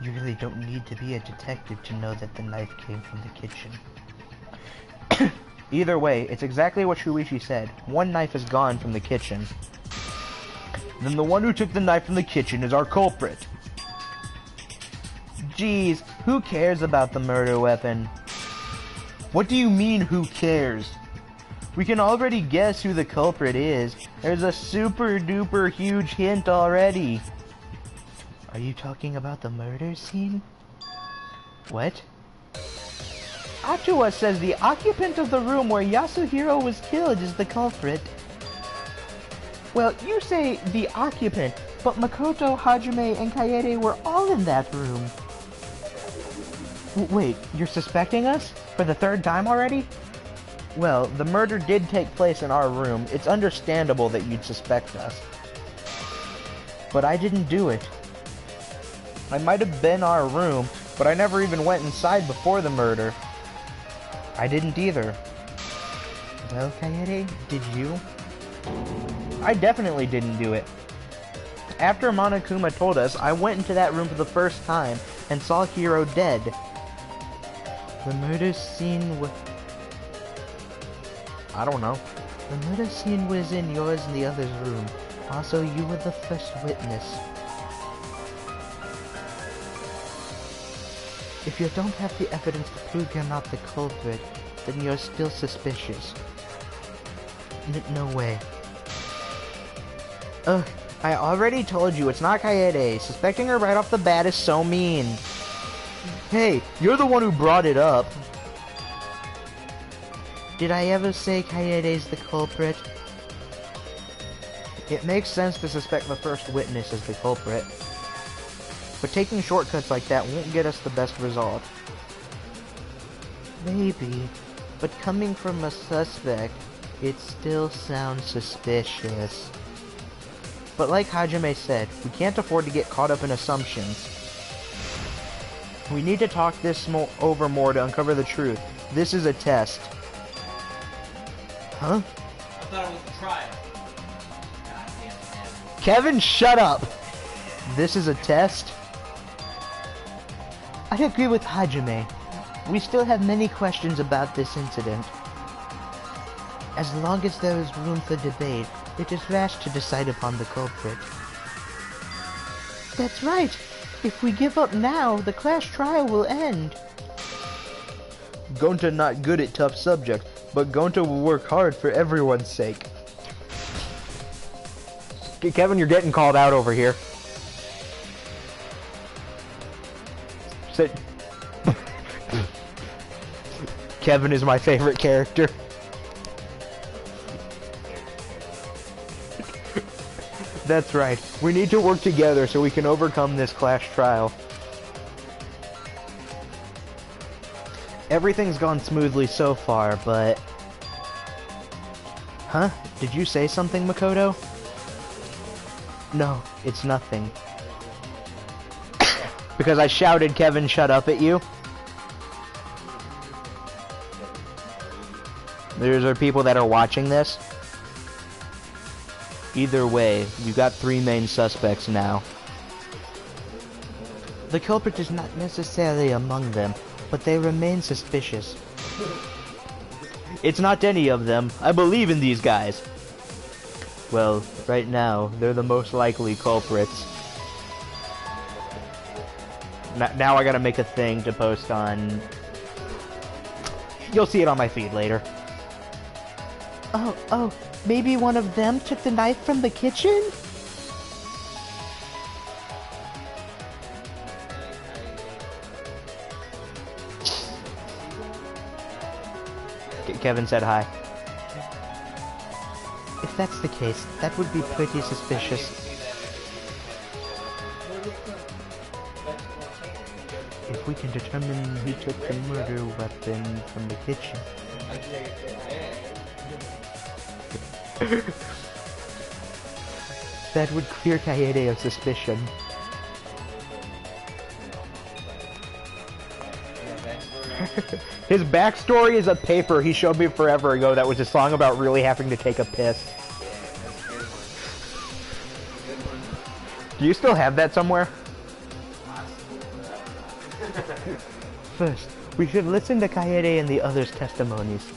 You really don't need to be a detective to know that the knife came from the kitchen. Either way, it's exactly what Shuichi said. One knife is gone from the kitchen. Then the one who took the knife from the kitchen is our culprit. Jeez, who cares about the murder weapon? What do you mean, who cares? We can already guess who the culprit is. There's a super duper huge hint already. Are you talking about the murder scene? What? Atua says the occupant of the room where Yasuhiro was killed is the culprit. Well, you say the occupant, but Makoto, Hajime, and Kaede were all in that room. Wait, you're suspecting us? For the third time already? Well, the murder did take place in our room. It's understandable that you'd suspect us. But I didn't do it. I might have been our room, but I never even went inside before the murder. I didn't either. Well, Kaede, did you? I definitely didn't do it. After Monokuma told us, I went into that room for the first time and saw Hiro dead. The murder scene was... I don't know. The murder scene was in yours and the other's room. Also, you were the first witness. If you don't have the evidence to prove you're not the culprit, then you're still suspicious. No way. Ugh, I already told you it's not Kaede. Suspecting her right off the bat is so mean. Hey, you're the one who brought it up. Did I ever say Kaede's the culprit? It makes sense to suspect the first witness as the culprit. But taking shortcuts like that won't get us the best result. Maybe, but coming from a suspect, it still sounds suspicious. But like Hajime said, we can't afford to get caught up in assumptions. We need to talk this over more to uncover the truth. This is a test. Huh? I thought it was a trial. Goddamn. Kevin, shut up! This is a test? I agree with Hajime. We still have many questions about this incident. As long as there is room for debate, it is rash to decide upon the culprit. That's right! If we give up now, the class trial will end. Gonta not good at tough subjects, but Gonta will work hard for everyone's sake. Kevin, you're getting called out over here. Kevin is my favorite character. That's right. We need to work together so we can overcome this clash trial. Everything's gone smoothly so far, but... Huh? Did you say something, Makoto? No, it's nothing. Because I shouted Kevin shut up at you? There are people that are watching this. Either way, you got 3 main suspects now. The culprit is not necessarily among them, but they remain suspicious. It's not any of them. I believe in these guys. Well, right now, they're the most likely culprits. Now I gotta make a thing to post on... You'll see it on my feed later. Oh, maybe one of them took the knife from the kitchen? Kevin said hi. If that's the case, that would be pretty suspicious. If we can determine who took the murder weapon from the kitchen. That would clear Kaede of suspicion. His backstory is a paper he showed me forever ago that was a song about really having to take a piss. Do you still have that somewhere? First, we should listen to Kaede and the others' testimonies.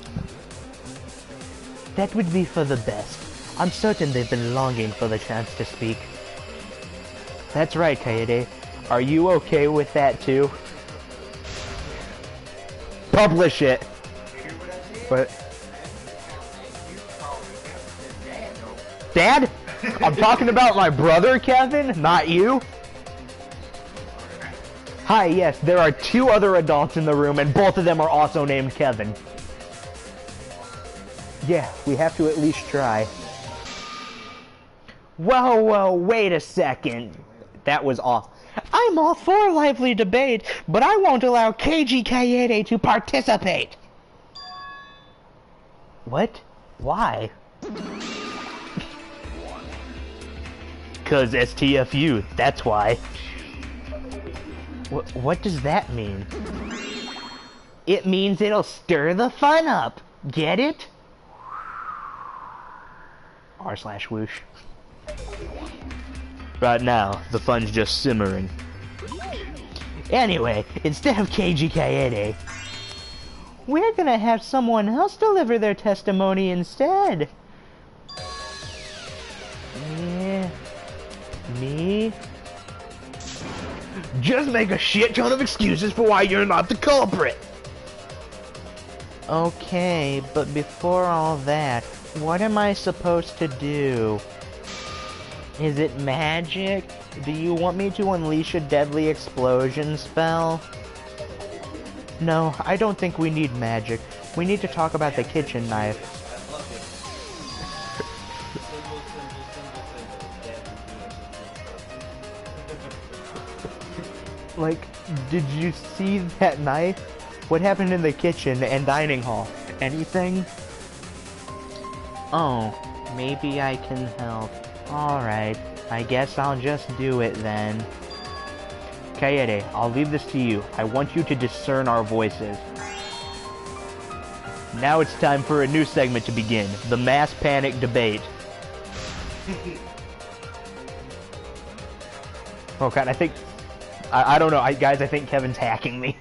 That would be for the best. I'm certain they've been longing for the chance to speak. That's right, Kaede. Are you okay with that too? Publish it! What? Dad? I'm talking about my brother, Kevin, not you. Hi, yes, there are 2 other adults in the room, and both of them are also named Kevin. Yeah, we have to at least try. Whoa, wait a second. That was off. I'm all for lively debate, but I won't allow Keiji Kaede to participate. What? Why? 'Cause STFU, that's why. What does that mean? It means it'll stir the fun up. Get it? r/whoosh. Right now, the fun's just simmering. Anyway, instead of Keiji Kaede, we're gonna have someone else deliver their testimony instead. Yeah. Me? Just make a shit ton of excuses for why you're not the culprit. Okay, but before all that, what am I supposed to do? Is it magic? Do you want me to unleash a deadly explosion spell? No, I don't think we need magic. We need to talk about the kitchen knife. Like, did you see that knife? What happened in the kitchen and dining hall? Anything? Oh, maybe I can help. Alright, I guess I'll just do it then. Kaede, I'll leave this to you. I want you to discern our voices. Now it's time for a new segment to begin. The Mass Panic Debate. Oh god, I think... I don't know, guys, I think Kevin's hacking me.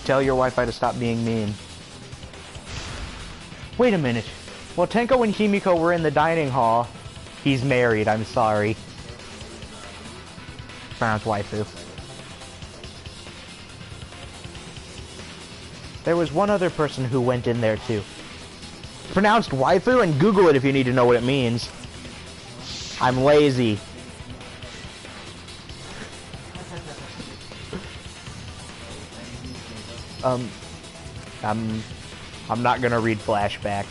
Tell your Wi-Fi to stop being mean. Wait a minute. Well, Tenko and Himiko were in the dining hall. He's married, I'm sorry. Pronounced waifu. There was one other person who went in there too. Pronounced waifu, and Google it if you need to know what it means. I'm lazy. I'm not gonna read flashbacks.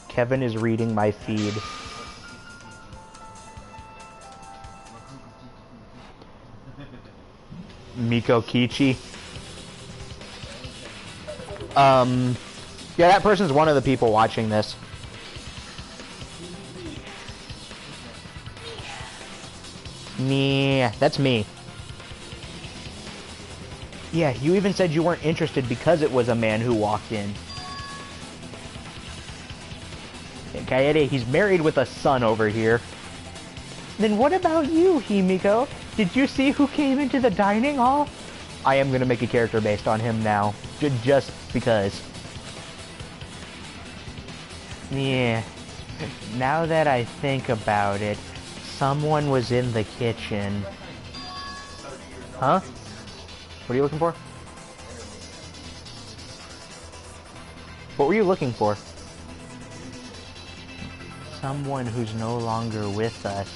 Kevin is reading my feed. Miko Kichi. Yeah, that person's one of the people watching this. Me, that's me. Yeah, you even said you weren't interested because it was a man who walked in. And Kaede, he's married with a son over here. Then what about you, Himiko? Did you see who came into the dining hall? I am gonna make a character based on him now. Just because. Yeah. Now that I think about it, someone was in the kitchen. Huh? What are you looking for? What were you looking for? Someone who's no longer with us.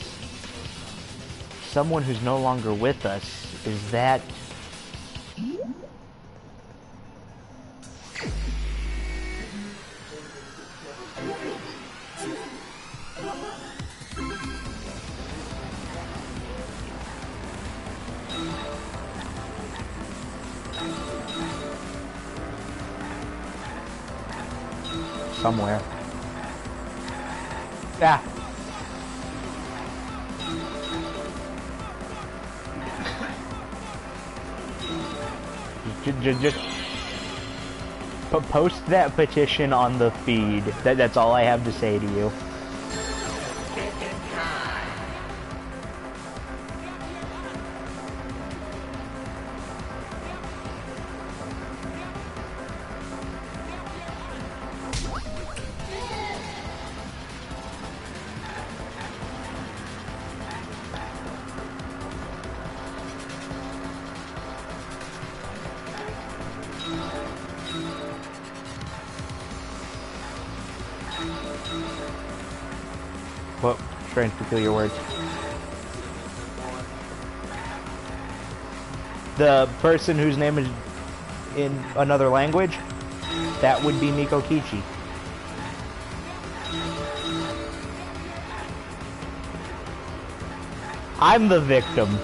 Someone who's no longer with us. Is that... somewhere. Ah. Just post that petition on the feed. That's all I have to say to you. Well, strange peculiar words. The person whose name is in another language, that would be Miko Kichi. I'm the victim.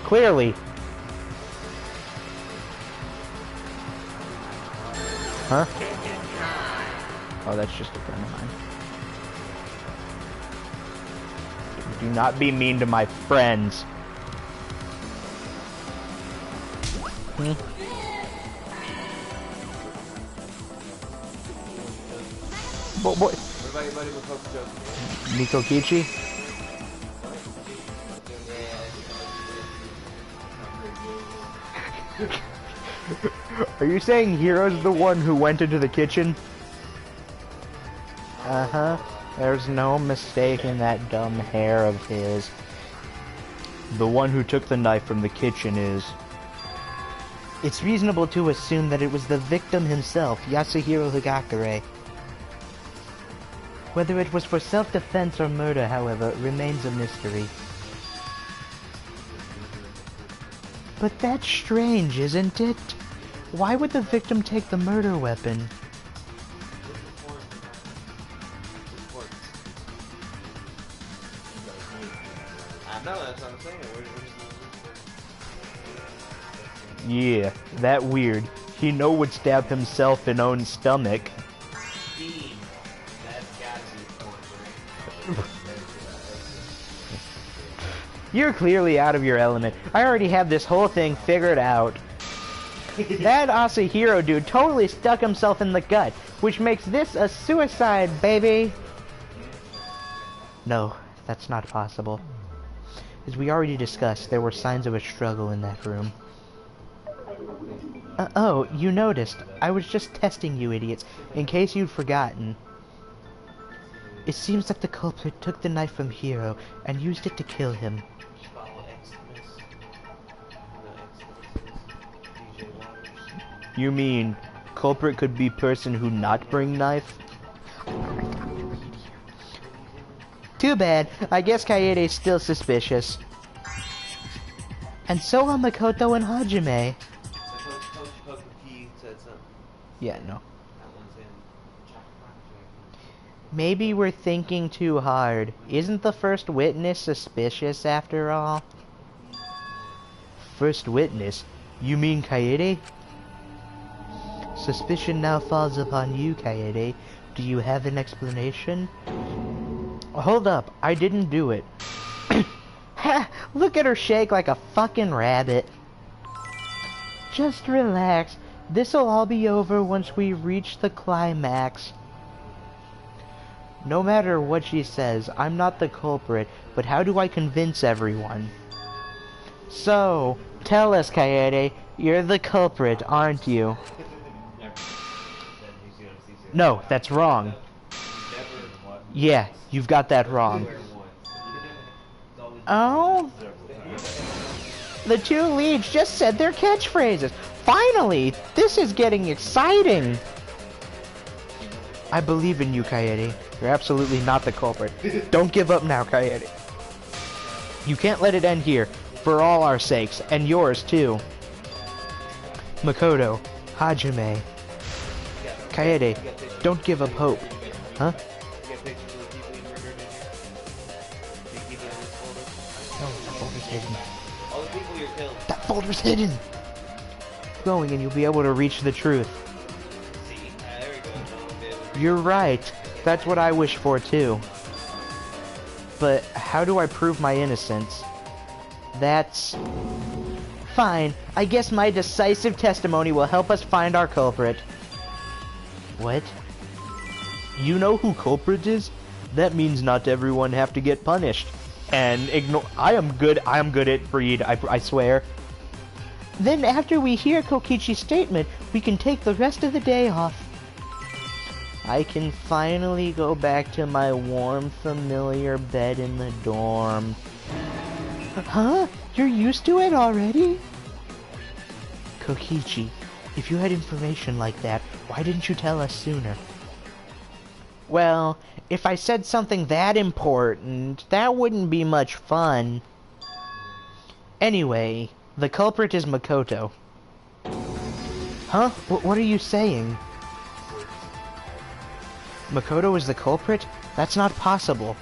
Clearly. Huh? Oh, that's just a friend of mine. Do not be mean to my friends. Hmm? What about your buddy Miko Kichi? Are you saying Hiro's the one who went into the kitchen? Uh-huh. There's no mistaking that dumb hair of his. The one who took the knife from the kitchen is... It's reasonable to assume that it was the victim himself, Yasuhiro Higakure. Whether it was for self-defense or murder, however, remains a mystery. But that's strange, isn't it? Why would the victim take the murder weapon? Yeah, that weird. He would stab himself in own stomach. You're clearly out of your element. I already have this whole thing figured out. That Asahiro dude totally stuck himself in the gut, which makes this a suicide, baby. No, that's not possible. As we already discussed, there were signs of a struggle in that room. Oh, you noticed. I was just testing you idiots, in case you'd forgotten. It seems like the culprit took the knife from Hiro and used it to kill him. You mean, culprit could be person who not bring knife? Too bad. I guess Kaede's still suspicious. And so are Makoto and Hajime. Yeah, no. Maybe we're thinking too hard. Isn't the first witness suspicious after all? First witness? You mean Kaede? Suspicion now falls upon you, Kaede. Do you have an explanation? Hold up, I didn't do it. Look at her shake like a fucking rabbit. Just relax. This'll all be over once we reach the climax. No matter what she says, I'm not the culprit, but how do I convince everyone? So, tell us, Kaede, you're the culprit, aren't you? No, that's wrong. Yeah, you've got that wrong. Oh? The two leads just said their catchphrases. Finally! This is getting exciting! I believe in you, Kaede. You're absolutely not the culprit. Don't give up now, Kaede. You can't let it end here, for all our sakes, and yours too. Makoto, Hajime, Kaede, don't give up hope. Huh? No, that folder's hidden. All the people you're killed. That folder's hidden! Keep going and you'll be able to reach the truth. See? There we go. You're right. That's what I wish for too. But how do I prove my innocence? That's... fine. I guess my decisive testimony will help us find our culprit. What? You know who culprit is? That means not everyone have to get punished. And ignore... I am good at breed, I swear. Then after we hear Kokichi's statement, we can take the rest of the day off. I can finally go back to my warm, familiar bed in the dorm. Huh? You're used to it already? Kokichi, if you had information like that, why didn't you tell us sooner? Well, if I said something that important, that wouldn't be much fun. Anyway, the culprit is Makoto. Huh? What are you saying? Makoto is the culprit? That's not possible.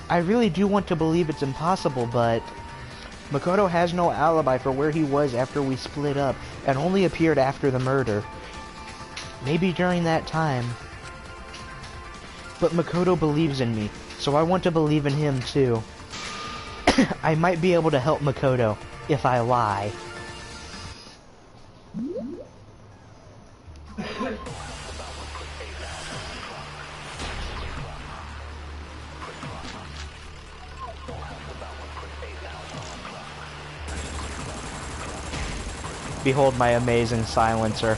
I really do want to believe it's impossible, but... Makoto has no alibi for where he was after we split up, and only appeared after the murder. Maybe during that time. But Makoto believes in me, so I want to believe in him too. I might be able to help Makoto, if I lie. Behold my amazing silencer.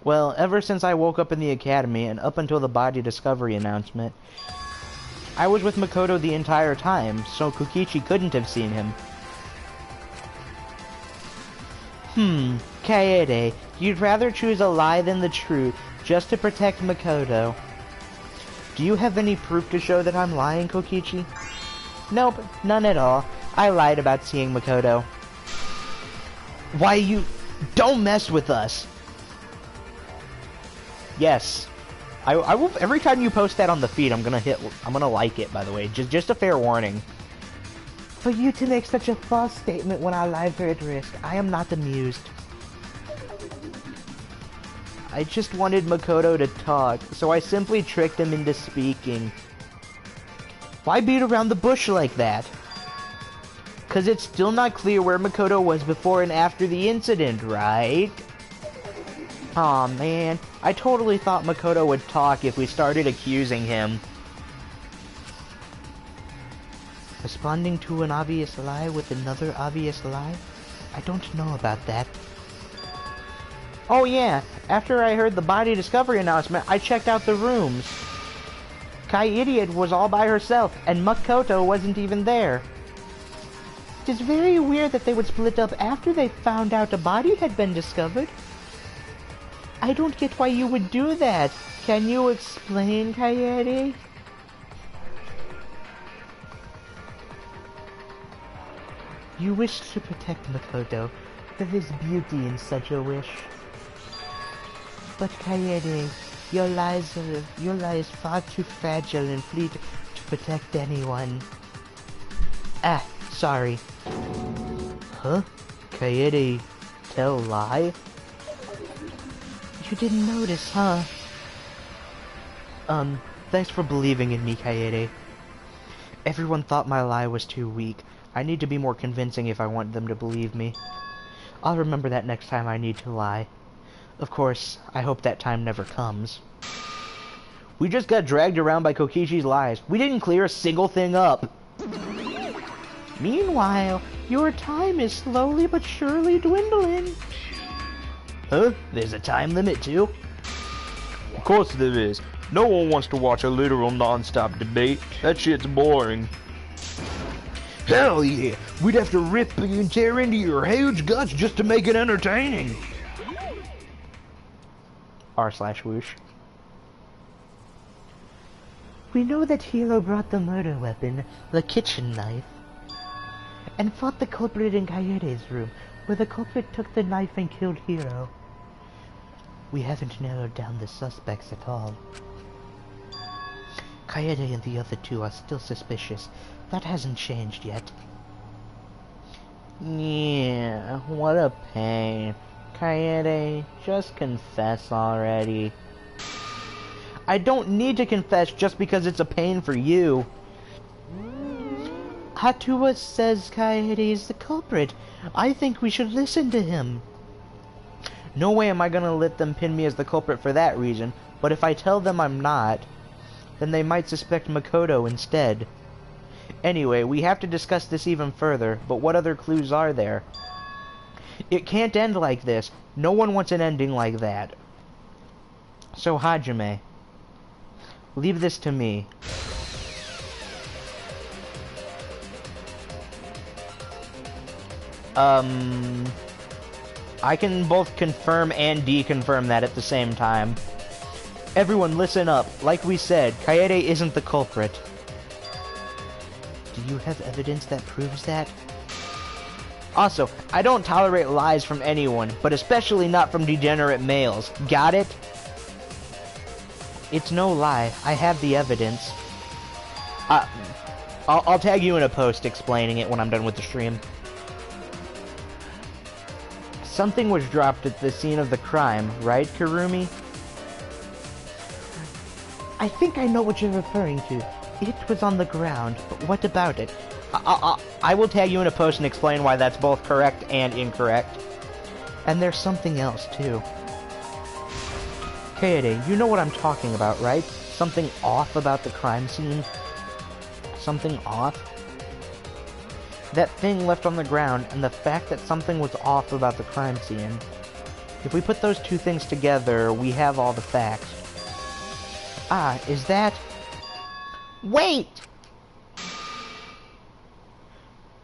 Well, ever since I woke up in the academy and up until the body discovery announcement, I was with Makoto the entire time, so Kokichi couldn't have seen him. Kaede, you'd rather choose a lie than the truth, just to protect Makoto. Do you have any proof to show that I'm lying, Kokichi? Nope, none at all. I lied about seeing Makoto. Why you... Don't mess with us! Yes. I will... Every time you post that on the feed, I'm gonna like it, by the way. Just a fair warning. For you to make such a false statement when our lives are at risk, I am not amused. I just wanted Makoto to talk, so I simply tricked him into speaking. Why beat around the bush like that? 'Cause it's still not clear where Makoto was before and after the incident, right? Aw, man. I totally thought Makoto would talk if we started accusing him. Responding to an obvious lie with another obvious lie? I don't know about that. Oh yeah, after I heard the body discovery announcement, I checked out the rooms. Kai Idiot was all by herself, and Makoto wasn't even there. It's very weird that they would split up after they found out a body had been discovered. I don't get why you would do that. Can you explain, Kaede? You wish to protect Makoto. There is beauty in such a wish. But Kaede, your lie is far too fragile and fleet to protect anyone. Ah, sorry. Huh? Kaede tell lie? You didn't notice, huh? Thanks for believing in me, Kaede. Everyone thought my lie was too weak. I need to be more convincing if I want them to believe me. I'll remember that next time I need to lie. Of course, I hope that time never comes. We just got dragged around by Kokishi's lies. We didn't clear a single thing up. Meanwhile, your time is slowly but surely dwindling. Huh? There's a time limit too? Of course there is. No one wants to watch a literal non-stop debate. That shit's boring. Hell yeah! We'd have to rip and tear into your huge guts just to make it entertaining. R/whoosh. We know that Hiro brought the murder weapon, the kitchen knife, and fought the culprit in Kaede's room, where the culprit took the knife and killed Hiro. We haven't narrowed down the suspects at all. Kaede and the other two are still suspicious. That hasn't changed yet. Yeah, what a pain. Kaede, just confess already. I don't need to confess just because it's a pain for you. Hatua says Kaede is the culprit. I think we should listen to him. No way am I gonna let them pin me as the culprit for that reason, but if I tell them I'm not, then they might suspect Makoto instead. Anyway, we have to discuss this even further, but what other clues are there? It can't end like this. No one wants an ending like that. So Hajime, leave this to me. I can both confirm and deconfirm that at the same time. Everyone listen up. Like we said, Kaede isn't the culprit. Do you have evidence that proves that? Also, I don't tolerate lies from anyone, but especially not from degenerate males. Got it? It's no lie. I have the evidence. I'll tag you in a post explaining it when I'm done with the stream. Something was dropped at the scene of the crime, right, Kurumi? I think I know what you're referring to. It was on the ground, but what about it? I will tag you in a post and explain why that's both correct and incorrect. And there's something else, too. Kaede, you know what I'm talking about, right? Something off about the crime scene? Something off? That thing left on the ground, and the fact that something was off about the crime scene. If we put those two things together, we have all the facts. Ah, is that... Wait!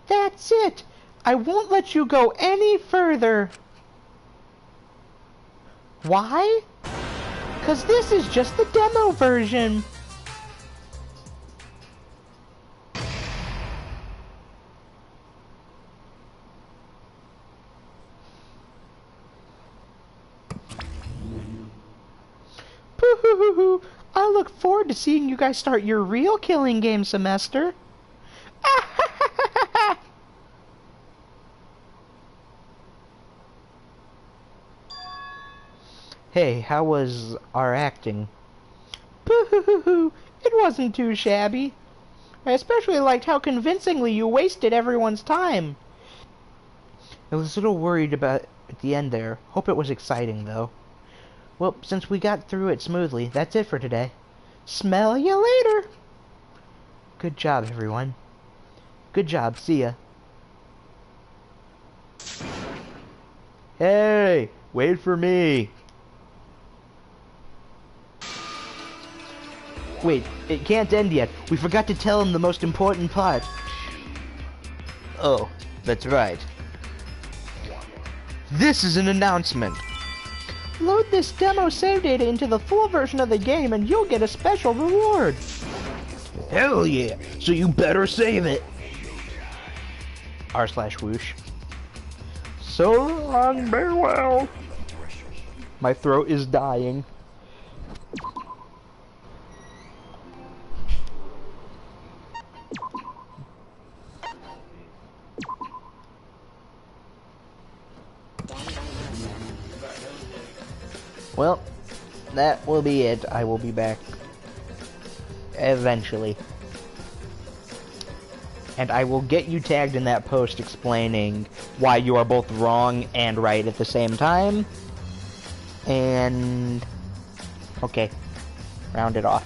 That's it! I won't let you go any further! Why? 'Cause this is just the demo version! Poo-hoo-hoo-hoo! I look forward to seeing you guys start your real killing game semester. Hey, how was our acting? Boo-hoo-hoo-hoo! It wasn't too shabby. I especially liked how convincingly you wasted everyone's time. I was a little worried about at the end there. Hope it was exciting, though. Well, since we got through it smoothly, that's it for today. Smell ya later! Good job, everyone. Good job, see ya. Hey, wait for me. Wait, it can't end yet. We forgot to tell him the most important part. Oh, that's right. This is an announcement. Load this demo save data into the full version of the game and you'll get a special reward. Hell yeah, so you better save it. R/whoosh. So long, farewell. My throat is dying. Well, that will be it. I will be back eventually. And I will get you tagged in that post explaining why you are both wrong and right at the same time. And... okay. Round it off.